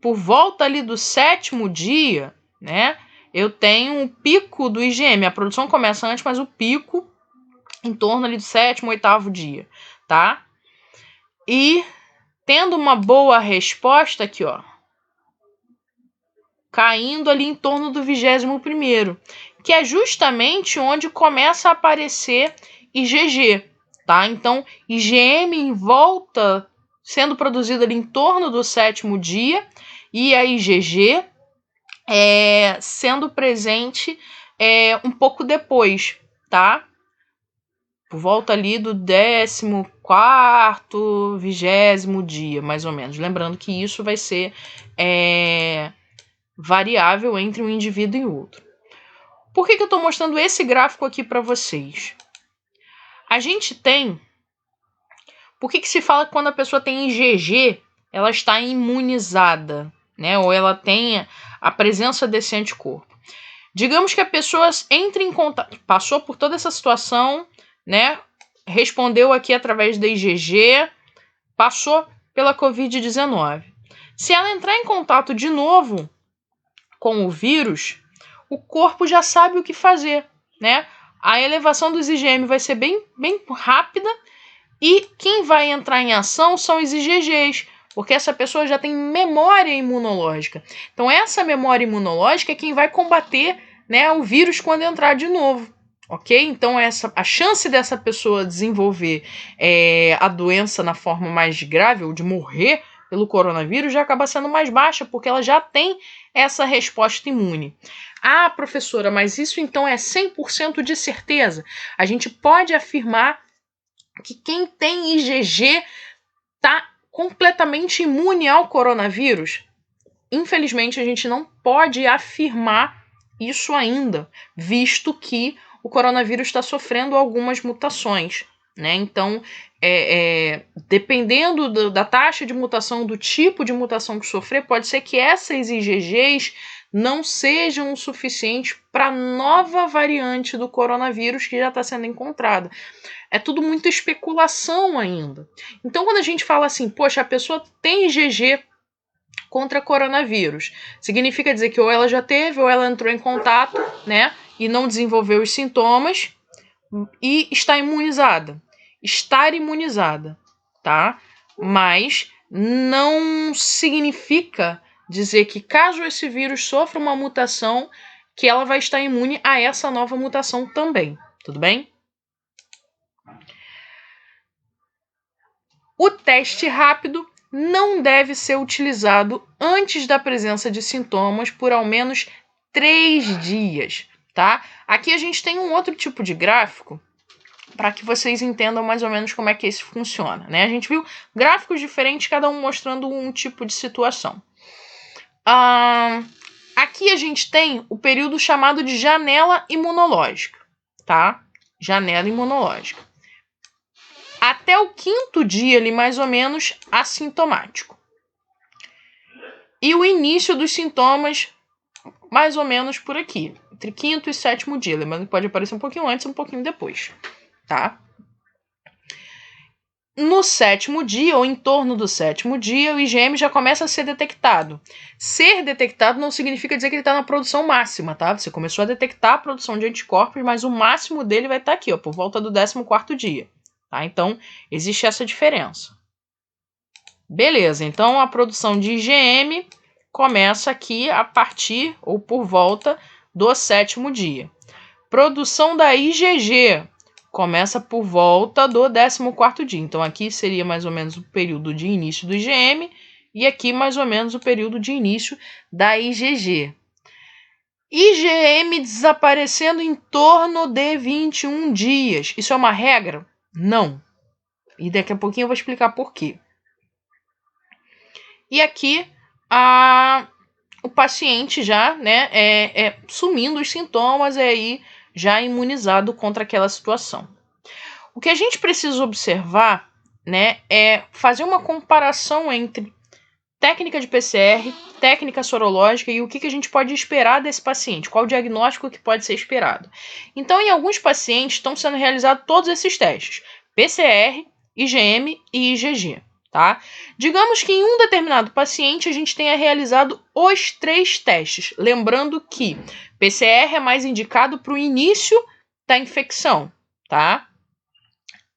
Por volta ali do 7º dia, né, eu tenho um pico do IgM. A produção começa antes, mas o pico em torno ali do 7º, 8º dia, tá? E tendo uma boa resposta aqui, ó, caindo ali em torno do 21º, que é justamente onde começa a aparecer IgG, tá? Então, IgM em volta sendo produzido ali em torno do 7º dia e a IgG sendo presente um pouco depois, tá? Por volta ali do 14º, 20º dia, mais ou menos. Lembrando que isso vai ser variável entre um indivíduo e outro. Por que eu estou mostrando esse gráfico aqui para vocês? A gente tem... Por que se fala que quando a pessoa tem IgG, ela está imunizada, né? Ou ela tem a presença desse anticorpo? Digamos que a pessoa entre em contato, passou por toda essa situação, né? Respondeu aqui através da IgG, passou pela Covid-19. Se ela entrar em contato de novo com o vírus, o corpo já sabe o que fazer, né? A elevação dos IgM vai ser bem rápida e quem vai entrar em ação são os IgGs, porque essa pessoa já tem memória imunológica. Então, essa memória imunológica é quem vai combater, né, o vírus quando entrar de novo, ok? Então a chance dessa pessoa desenvolver a doença na forma mais grave ou de morrer pelo coronavírus já acaba sendo mais baixa, porque ela já tem essa resposta imune. Ah, professora, mas isso então é 100% de certeza? A gente pode afirmar que quem tem IgG está completamente imune ao coronavírus? Infelizmente, a gente não pode afirmar isso ainda, visto que o coronavírus está sofrendo algumas mutações, né? Então, dependendo da taxa de mutação, do tipo de mutação que sofrer, pode ser que essas IgGs não sejam o suficiente para a nova variante do coronavírus que já está sendo encontrada. É tudo muita especulação ainda. Então, quando a gente fala assim, poxa, a pessoa tem IgG contra coronavírus, significa dizer que ou ela já teve ou ela entrou em contato, né, e não desenvolveu os sintomas e está imunizada. Estar imunizada, tá? Mas não significa dizer que caso esse vírus sofra uma mutação, que ela vai estar imune a essa nova mutação também, tudo bem? O teste rápido não deve ser utilizado antes da presença de sintomas por ao menos 3 dias, tá? Aqui a gente tem um outro tipo de gráfico para que vocês entendam mais ou menos como é que esse funciona, né? A gente viu gráficos diferentes, cada um mostrando um tipo de situação. Aqui a gente tem o período chamado de janela imunológica, tá? Janela imunológica. Até o 5º dia, ali, mais ou menos, assintomático. E o início dos sintomas, mais ou menos por aqui, entre 5º e 7º dia. Lembrando que pode aparecer um pouquinho antes e um pouquinho depois, tá? No 7º dia, ou em torno do 7º dia, o IgM já começa a ser detectado. Ser detectado não significa dizer que ele está na produção máxima, tá? Você começou a detectar a produção de anticorpos, mas o máximo dele vai estar aqui, ó, por volta do 14º dia. Tá? Então, existe essa diferença. Beleza, então a produção de IgM começa aqui a partir ou por volta do 7º dia. Produção da IgG começa por volta do 14º dia. Então aqui seria mais ou menos o período de início do IgM e aqui mais ou menos o período de início da IgG. IgM desaparecendo em torno de 21 dias. Isso é uma regra? Não. E daqui a pouquinho eu vou explicar por quê. E aqui o paciente já, né, sumindo os sintomas, aí já imunizado contra aquela situação. O que a gente precisa observar, né, é fazer uma comparação entre técnica de PCR, técnica sorológica e o que a gente pode esperar desse paciente, qual o diagnóstico que pode ser esperado. Então, em alguns pacientes estão sendo realizados todos esses testes: PCR, IgM e IgG. Tá? Digamos que em um determinado paciente a gente tenha realizado os 3 testes. Lembrando que PCR é mais indicado para o início da infecção, tá?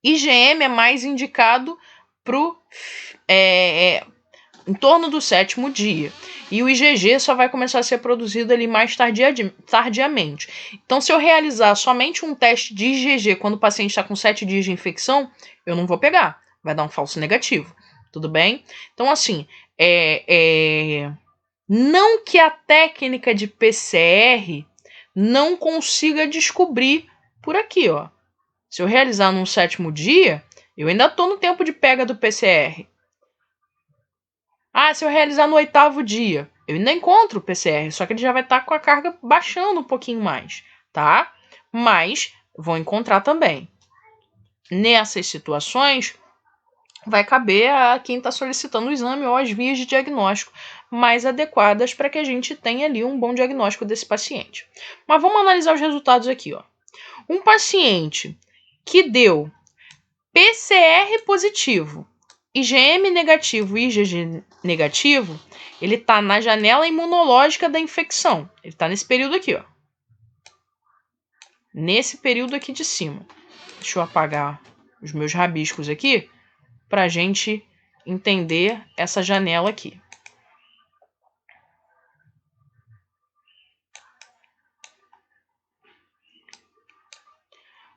IgM é mais indicado para em torno do 7º dia. E o IgG só vai começar a ser produzido ali mais tardiamente. Então, se eu realizar somente um teste de IgG quando o paciente está com 7 dias de infecção, eu não vou pegar. Vai dar um falso negativo. Tudo bem? Então, assim, não que a técnica de PCR não consiga descobrir por aqui, ó. Se eu realizar num 7º dia, eu ainda estou no tempo de pega do PCR. Se eu realizar no 8º dia, eu ainda encontro o PCR, só que ele já vai estar com a carga baixando um pouquinho mais, tá? Mas vou encontrar também. Nessas situações, vai caber a quem está solicitando o exame ou as vias de diagnóstico mais adequadas para que a gente tenha ali um bom diagnóstico desse paciente. Mas vamos analisar os resultados aqui, ó. Um paciente que deu PCR positivo, IgM negativo e IgG negativo, ele está na janela imunológica da infecção. Ele está nesse período aqui, ó. Nesse período aqui de cima. Deixa eu apagar os meus rabiscos aqui para a gente entender essa janela aqui.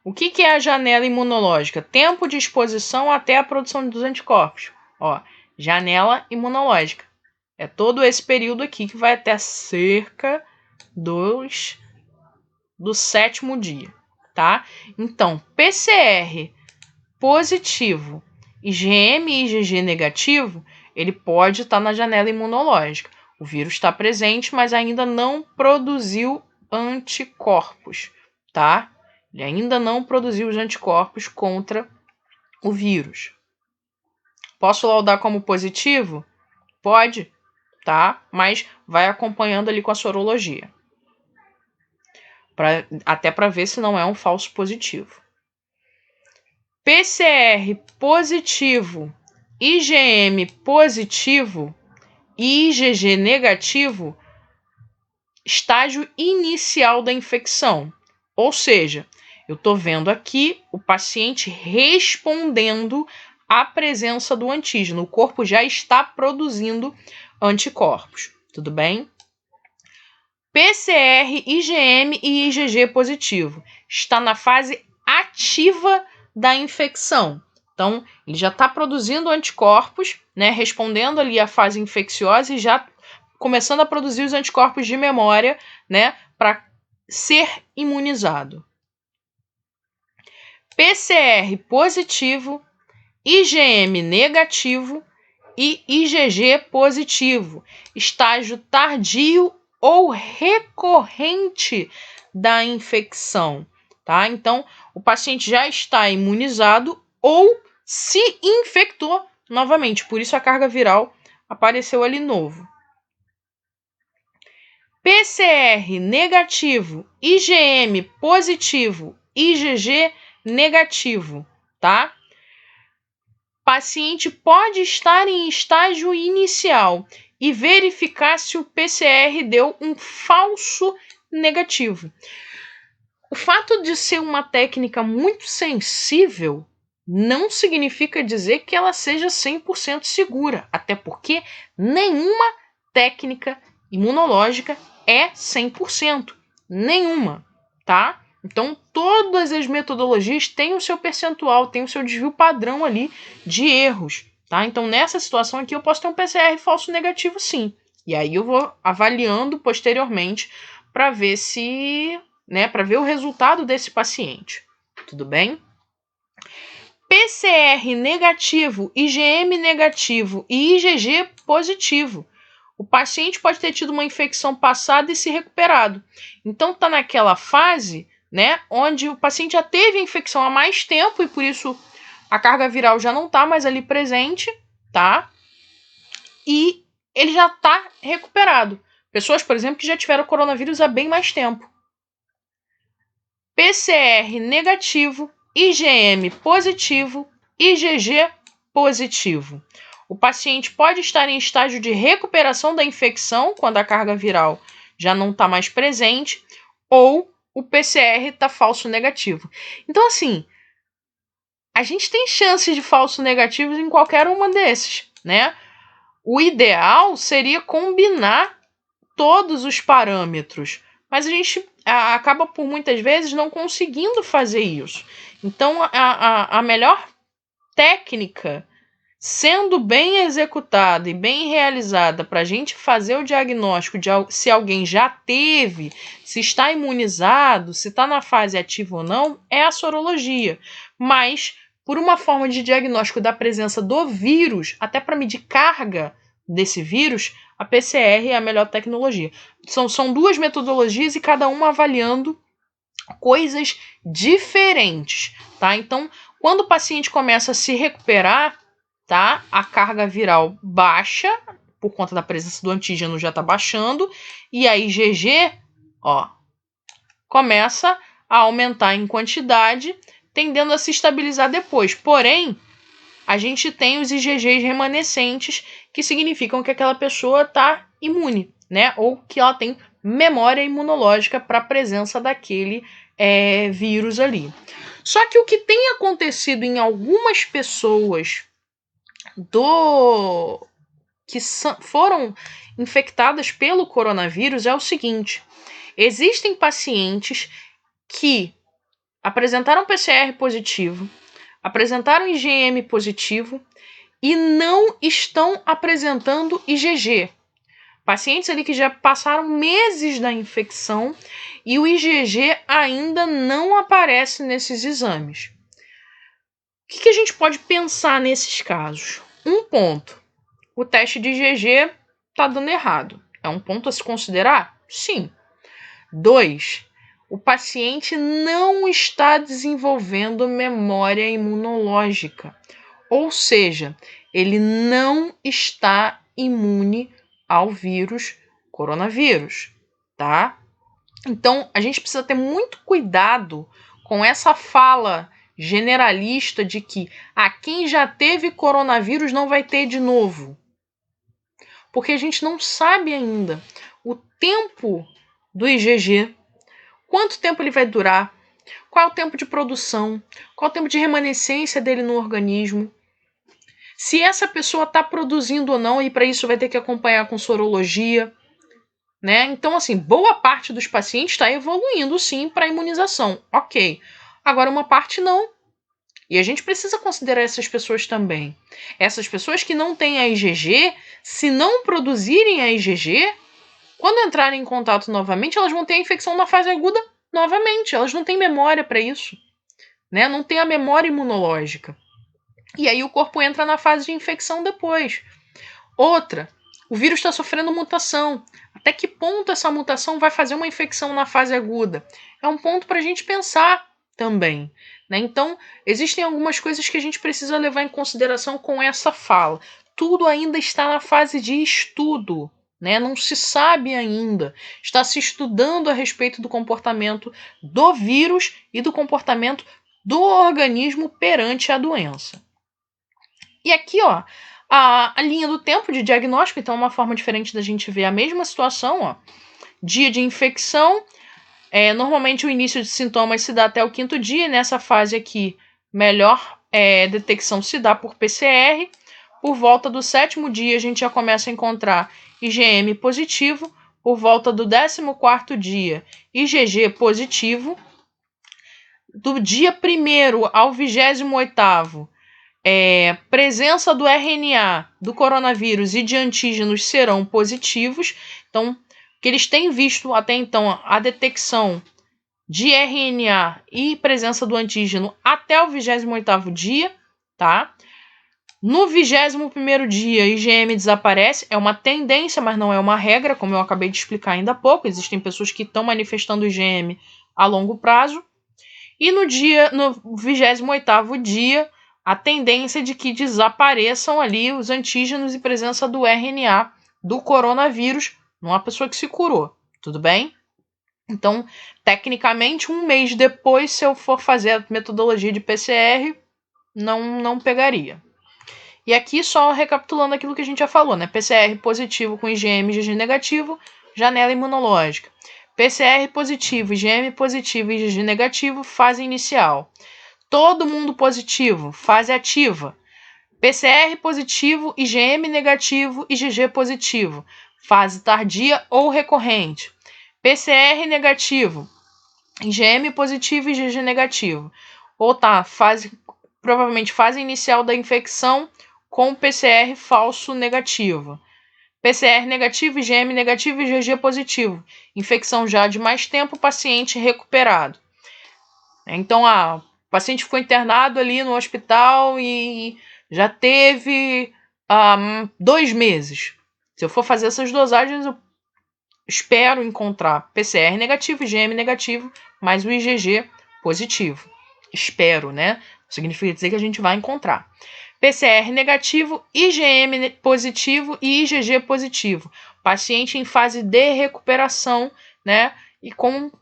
O que é a janela imunológica? Tempo de exposição até a produção dos anticorpos. Ó, janela imunológica. É todo esse período aqui que vai até cerca do 7º dia, tá? Então, PCR positivo, IgM e IgG negativo, ele pode estar na janela imunológica. O vírus está presente, mas ainda não produziu anticorpos, tá? Ele ainda não produziu os anticorpos contra o vírus. Posso laudar como positivo? Pode, tá? Mas vai acompanhando ali com a sorologia. Até para ver se não é um falso positivo. PCR positivo, IgM positivo e IgG negativo, estágio inicial da infecção. Ou seja, eu estou vendo aqui o paciente respondendo à presença do antígeno. O corpo já está produzindo anticorpos. Tudo bem? PCR, IgM e IgG positivo. Está na fase ativa da infecção. Então, ele já está produzindo anticorpos, né, respondendo ali à fase infecciosa e já começando a produzir os anticorpos de memória, né, para ser imunizado. PCR positivo, IgM negativo e IgG positivo, estágio tardio ou recorrente da infecção, tá? Então, o paciente já está imunizado ou se infectou novamente, por isso a carga viral apareceu ali novo. PCR negativo, IgM positivo, IgG negativo, tá? Paciente pode estar em estágio inicial e verificar se o PCR deu um falso negativo. O fato de ser uma técnica muito sensível não significa dizer que ela seja 100% segura, até porque nenhuma técnica imunológica é 100%, nenhuma, tá? Então, todas as metodologias têm o seu percentual, têm o seu desvio padrão ali de erros, tá? Então, nessa situação aqui, eu posso ter um PCR falso negativo, sim. E aí eu vou avaliando posteriormente para ver se, né, para ver o resultado desse paciente. Tudo bem? PCR negativo, IgM negativo e IgG positivo. O paciente pode ter tido uma infecção passada e se recuperado. Então, está naquela fase, né, onde o paciente já teve a infecção há mais tempo e por isso a carga viral já não está mais ali presente, tá? E ele já está recuperado. Pessoas, por exemplo, que já tiveram coronavírus há bem mais tempo. PCR negativo, IgM positivo, IgG positivo. O paciente pode estar em estágio de recuperação da infecção, quando a carga viral já não está mais presente, ou o PCR está falso negativo. Então, assim, a gente tem chances de falso negativos em qualquer uma desses, né? O ideal seria combinar todos os parâmetros, mas a gente acaba por muitas vezes não conseguindo fazer isso. Então, a melhor técnica, sendo bem executada e bem realizada para a gente fazer o diagnóstico de se alguém já teve, se está imunizado, se está na fase ativa ou não, é a sorologia. Mas, por uma forma de diagnóstico da presença do vírus, até para medir carga desse vírus, a PCR é a melhor tecnologia. São duas metodologias e cada uma avaliando coisas diferentes, tá? Então, quando o paciente começa a se recuperar, tá? A carga viral baixa, por conta da presença do antígeno já tá baixando, e a IgG, ó, começa a aumentar em quantidade, tendendo a se estabilizar depois. Porém, a gente tem os IgGs remanescentes, que significam que aquela pessoa tá imune, né? Ou que ela tem memória imunológica para a presença daquele vírus ali. Só que o que tem acontecido em algumas pessoas que foram infectadas pelo coronavírus é o seguinte: existem pacientes que apresentaram PCR positivo, apresentaram IgM positivo e não estão apresentando IgG. Pacientes ali que já passaram meses da infecção e o IgG ainda não aparece nesses exames. O que a gente pode pensar nesses casos? Um ponto, o teste de IgG está dando errado. É um ponto a se considerar? Sim. 2, o paciente não está desenvolvendo memória imunológica, ou seja, ele não está imune ao vírus coronavírus, tá? Então, a gente precisa ter muito cuidado com essa fala generalista de que quem já teve coronavírus não vai ter de novo. Porque a gente não sabe ainda o tempo do IgG, quanto tempo ele vai durar, qual é o tempo de produção, qual é o tempo de remanescência dele no organismo, se essa pessoa está produzindo ou não, e para isso vai ter que acompanhar com sorologia, né? Então, assim, boa parte dos pacientes está evoluindo sim para a imunização, ok. Agora, uma parte não. E a gente precisa considerar essas pessoas também. Essas pessoas que não têm a IgG, se não produzirem a IgG, quando entrarem em contato novamente, elas vão ter a infecção na fase aguda novamente. Elas não têm memória para isso, né? Não tem a memória imunológica. E aí o corpo entra na fase de infecção depois. Outra, o vírus está sofrendo mutação. Até que ponto essa mutação vai fazer uma infecção na fase aguda? É um ponto para a gente pensar também, né? Então, existem algumas coisas que a gente precisa levar em consideração com essa fala. Tudo ainda está na fase de estudo, né? Não se sabe ainda. Está se estudando a respeito do comportamento do vírus e do comportamento do organismo perante a doença. E aqui, ó, a linha do tempo de diagnóstico, então é uma forma diferente da gente ver a mesma situação, ó. Dia de infecção, normalmente o início de sintomas se dá até o 5º dia, nessa fase aqui, melhor detecção se dá por PCR. Por volta do 7º dia, a gente já começa a encontrar IgM positivo. Por volta do 14º dia, IgG positivo. Do dia 1º ao 28º, presença do RNA do coronavírus e de antígenos serão positivos. Então, o que eles têm visto até então, a detecção de RNA e presença do antígeno até o 28º dia, tá? No 21º dia, IgM desaparece. É uma tendência, mas não é uma regra, como eu acabei de explicar ainda há pouco. Existem pessoas que estão manifestando IgM a longo prazo. E no 28º dia, a tendência é de que desapareçam ali os antígenos e presença do RNA do coronavírus numa pessoa que se curou, tudo bem? Então, tecnicamente, um mês depois, se eu for fazer a metodologia de PCR, não pegaria. E aqui, só recapitulando aquilo que a gente já falou, né? PCR positivo com IgM e IgG negativo, janela imunológica. PCR positivo, IgM positivo e IgG negativo, fase inicial. Todo mundo positivo, fase ativa. PCR positivo, IgM negativo, IgG positivo, fase tardia ou recorrente. PCR negativo, IgM positivo e IgG negativo. Ou provavelmente fase inicial da infecção com PCR falso negativo. PCR negativo, IgM negativo e IgG positivo. Infecção já de mais tempo, paciente recuperado. Então, o paciente ficou internado ali no hospital e já teve 2 meses. Se eu for fazer essas dosagens, eu espero encontrar PCR negativo, IgM negativo, mas o IgG positivo. Espero, né? Significa dizer que a gente vai encontrar. PCR negativo, IgM positivo e IgG positivo. Paciente em fase de recuperação, né? E com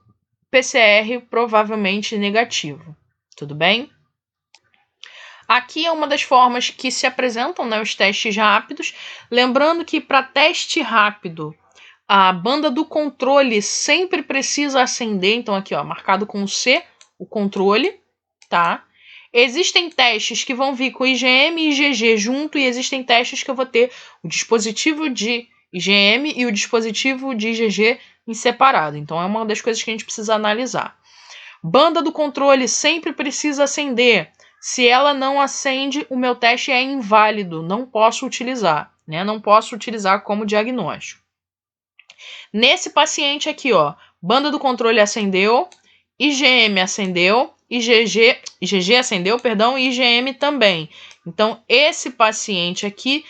PCR provavelmente negativo. Tudo bem? Aqui é uma das formas que se apresentam, né, os testes rápidos. Lembrando que para teste rápido, a banda do controle sempre precisa acender. Então aqui, ó, marcado com C, o controle, tá? Existem testes que vão vir com IgM e IgG junto, e existem testes que eu vou ter o dispositivo de IgM e o dispositivo de IgG em separado. Então é uma das coisas que a gente precisa analisar. Banda do controle sempre precisa acender. Se ela não acende, o meu teste é inválido, não posso utilizar, né? Não posso utilizar como diagnóstico. Nesse paciente aqui, ó, banda do controle acendeu, IgM acendeu, IgG acendeu, perdão, e IgM também. Então, esse paciente aqui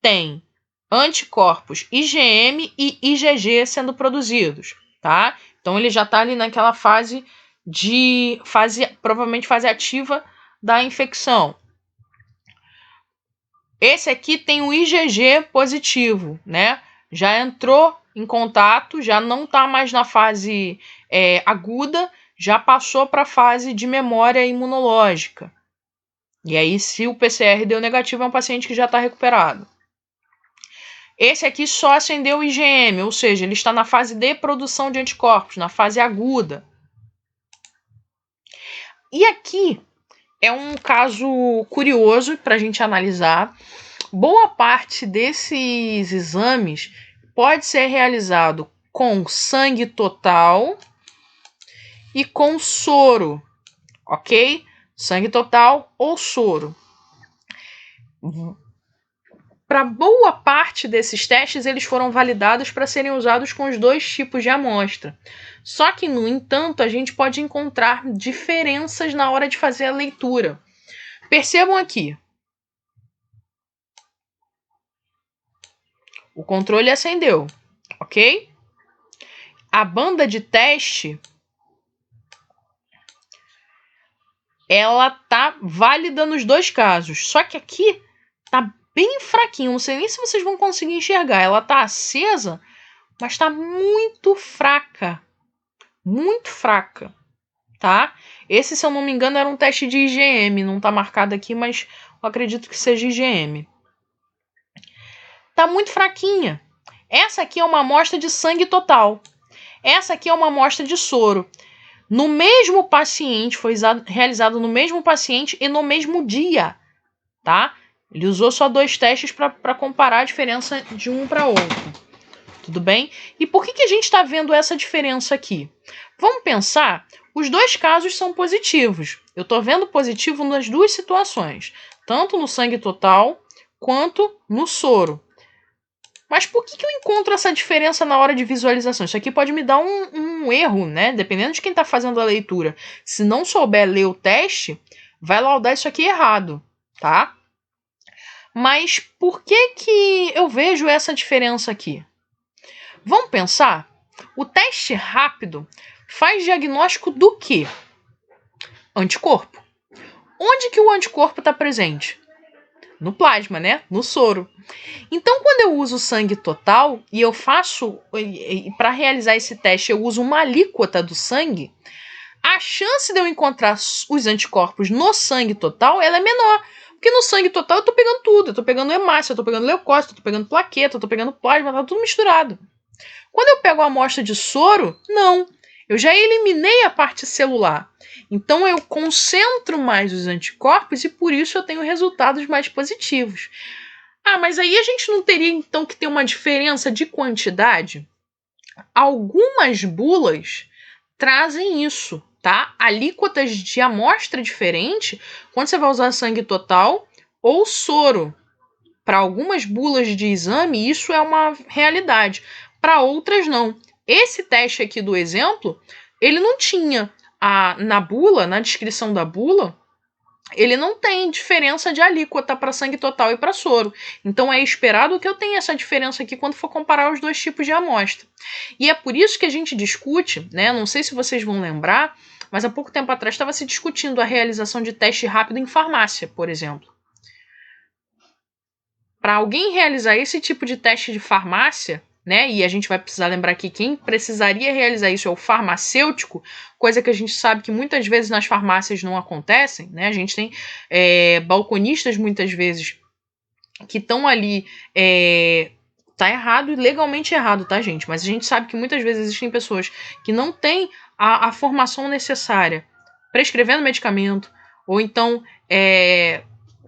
tem anticorpos IgM e IgG sendo produzidos, tá? Então, ele já está ali naquela provavelmente fase ativa da infecção. Esse aqui tem o IgG positivo, né? Já entrou em contato, já não está mais na fase aguda, já passou para a fase de memória imunológica. E aí, se o PCR deu negativo, é um paciente que já está recuperado. Esse aqui só acendeu o IgM, ou seja, ele está na fase de produção de anticorpos, na fase aguda. E aqui é um caso curioso para a gente analisar. Boa parte desses exames pode ser realizado com sangue total e com soro, ok? Sangue total ou soro. Para boa parte desses testes, eles foram validados para serem usados com os dois tipos de amostra. Só que, no entanto, a gente pode encontrar diferenças na hora de fazer a leitura. Percebam aqui. O controle acendeu, ok? A banda de teste, ela tá válida nos dois casos. Só que aqui tá bem fraquinho. Não sei nem se vocês vão conseguir enxergar. Ela tá acesa, mas tá muito fraca. Muito fraca, tá? Esse, se eu não me engano, era um teste de IgM. Não tá marcado aqui, mas eu acredito que seja IgM. Tá muito fraquinha. Essa aqui é uma amostra de sangue total. Essa aqui é uma amostra de soro. No mesmo paciente, foi realizado no mesmo paciente e no mesmo dia, tá? Ele usou só dois testes para comparar a diferença de um para outro. Tudo bem? E por que a gente está vendo essa diferença aqui? Vamos pensar, os dois casos são positivos. Eu estou vendo positivo nas duas situações, tanto no sangue total quanto no soro. Mas por que eu encontro essa diferença na hora de visualização? Isso aqui pode me dar um erro, né? Dependendo de quem está fazendo a leitura. Se não souber ler o teste, vai laudar isso aqui errado, tá? Mas por que eu vejo essa diferença aqui? Vamos pensar? O teste rápido faz diagnóstico do quê? Anticorpo. Onde que o anticorpo está presente? No plasma, né? No soro. Então, quando eu uso sangue total e eu faço, para realizar esse teste, eu uso uma alíquota do sangue, a chance de eu encontrar os anticorpos no sangue total, ela é menor. Porque no sangue total eu tô pegando tudo. Eu tô pegando hemácia, eu tô pegando leucócito, eu tô pegando plaqueta, eu tô pegando plasma, tá tudo misturado. Quando eu pego a amostra de soro, não. Eu já eliminei a parte celular. Então eu concentro mais os anticorpos e por isso eu tenho resultados mais positivos. Ah, mas aí a gente não teria então que ter uma diferença de quantidade? Algumas bulas trazem isso, tá? Alíquotas de amostra diferente quando você vai usar sangue total ou soro. Para algumas bulas de exame, isso é uma realidade. Para outras, não. Esse teste aqui do exemplo, ele não tinha na bula, na descrição da bula, ele não tem diferença de alíquota para sangue total e para soro. Então é esperado que eu tenha essa diferença aqui quando for comparar os dois tipos de amostra. E é por isso que a gente discute, né? Não sei se vocês vão lembrar, mas há pouco tempo atrás estava se discutindo a realização de teste rápido em farmácia, por exemplo. Para alguém realizar esse tipo de teste de farmácia, né? E a gente vai precisar lembrar que quem precisaria realizar isso é o farmacêutico, coisa que a gente sabe que muitas vezes nas farmácias não acontecem, né? A gente tem balconistas muitas vezes que estão ali, tá errado e legalmente errado, tá, gente? Mas a gente sabe que muitas vezes existem pessoas que não têm a formação necessária prescrevendo medicamento, ou então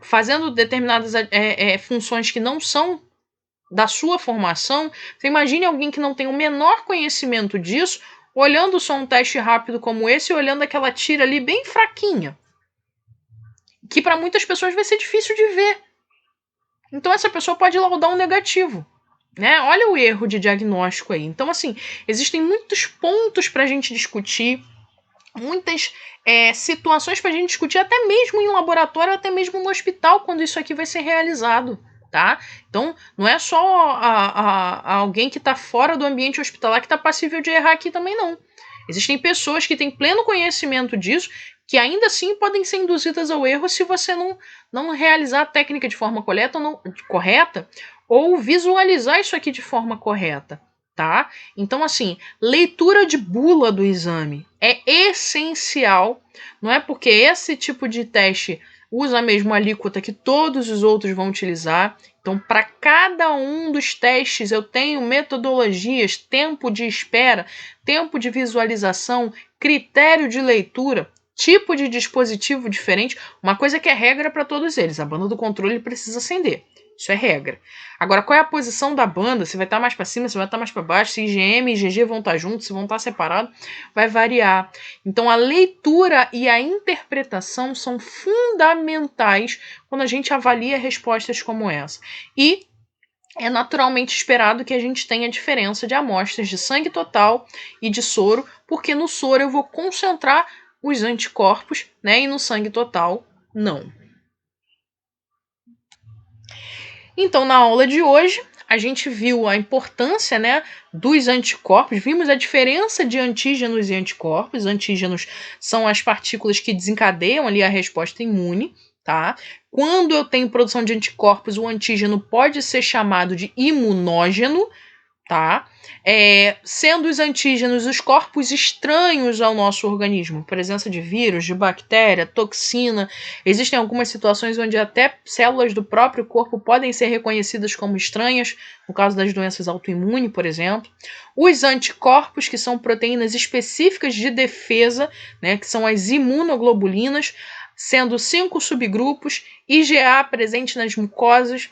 fazendo determinadas funções que não são da sua formação. Você imagine alguém que não tem o menor conhecimento disso olhando só um teste rápido como esse, olhando aquela tira ali bem fraquinha, que para muitas pessoas vai ser difícil de ver. Então essa pessoa pode laudar um negativo, né? Olha o erro de diagnóstico aí. Então, assim, existem muitos pontos para a gente discutir, muitas situações para a gente discutir, até mesmo em laboratório, até mesmo no hospital, quando isso aqui vai ser realizado. Tá? Então, não é só alguém que está fora do ambiente hospitalar que está passível de errar aqui também, não. Existem pessoas que têm pleno conhecimento disso, que ainda assim podem ser induzidas ao erro se você não realizar a técnica de forma correta ou visualizar isso aqui de forma correta. Tá? Então, assim, leitura de bula do exame é essencial. Não é porque esse tipo de teste usa a mesma alíquota que todos os outros vão utilizar. Então, para cada um dos testes, eu tenho metodologias, tempo de espera, tempo de visualização, critério de leitura, tipo de dispositivo diferente. Uma coisa que é regra para todos eles: a banda do controle precisa acender. Isso é regra. Agora, qual é a posição da banda? Se vai estar mais para cima, se vai estar mais para baixo, se IgM e IgG vão estar juntos, se vão estar separados, vai variar. Então, a leitura e a interpretação são fundamentais quando a gente avalia respostas como essa. E é naturalmente esperado que a gente tenha diferença de amostras de sangue total e de soro, porque no soro eu vou concentrar os anticorpos, né, e no sangue total, não. Então, na aula de hoje, a gente viu a importância, né, dos anticorpos, vimos a diferença de antígenos e anticorpos. Antígenos são as partículas que desencadeiam ali a resposta imune, tá? Quando eu tenho produção de anticorpos, o antígeno pode ser chamado de imunógeno, tá? Sendo os antígenos os corpos estranhos ao nosso organismo, presença de vírus, de bactéria, toxina. Existem algumas situações onde até células do próprio corpo podem ser reconhecidas como estranhas, no caso das doenças autoimunes, por exemplo. Os anticorpos, que são proteínas específicas de defesa, né, que são as imunoglobulinas, sendo 5 subgrupos: IgA presente nas mucosas,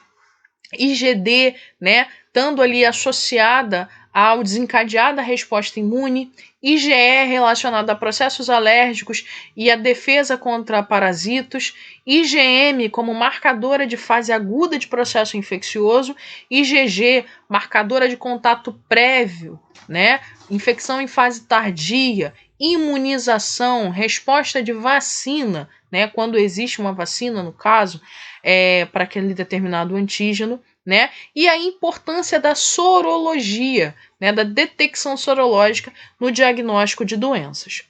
IgD, né, estando ali associada ao desencadear da resposta imune, IgE relacionada a processos alérgicos e a defesa contra parasitos, IgM como marcadora de fase aguda de processo infeccioso, IgG marcadora de contato prévio, né, infecção em fase tardia, imunização, resposta de vacina, né, quando existe uma vacina, no caso, para aquele determinado antígeno, né? E a importância da sorologia, né, da detecção sorológica no diagnóstico de doenças.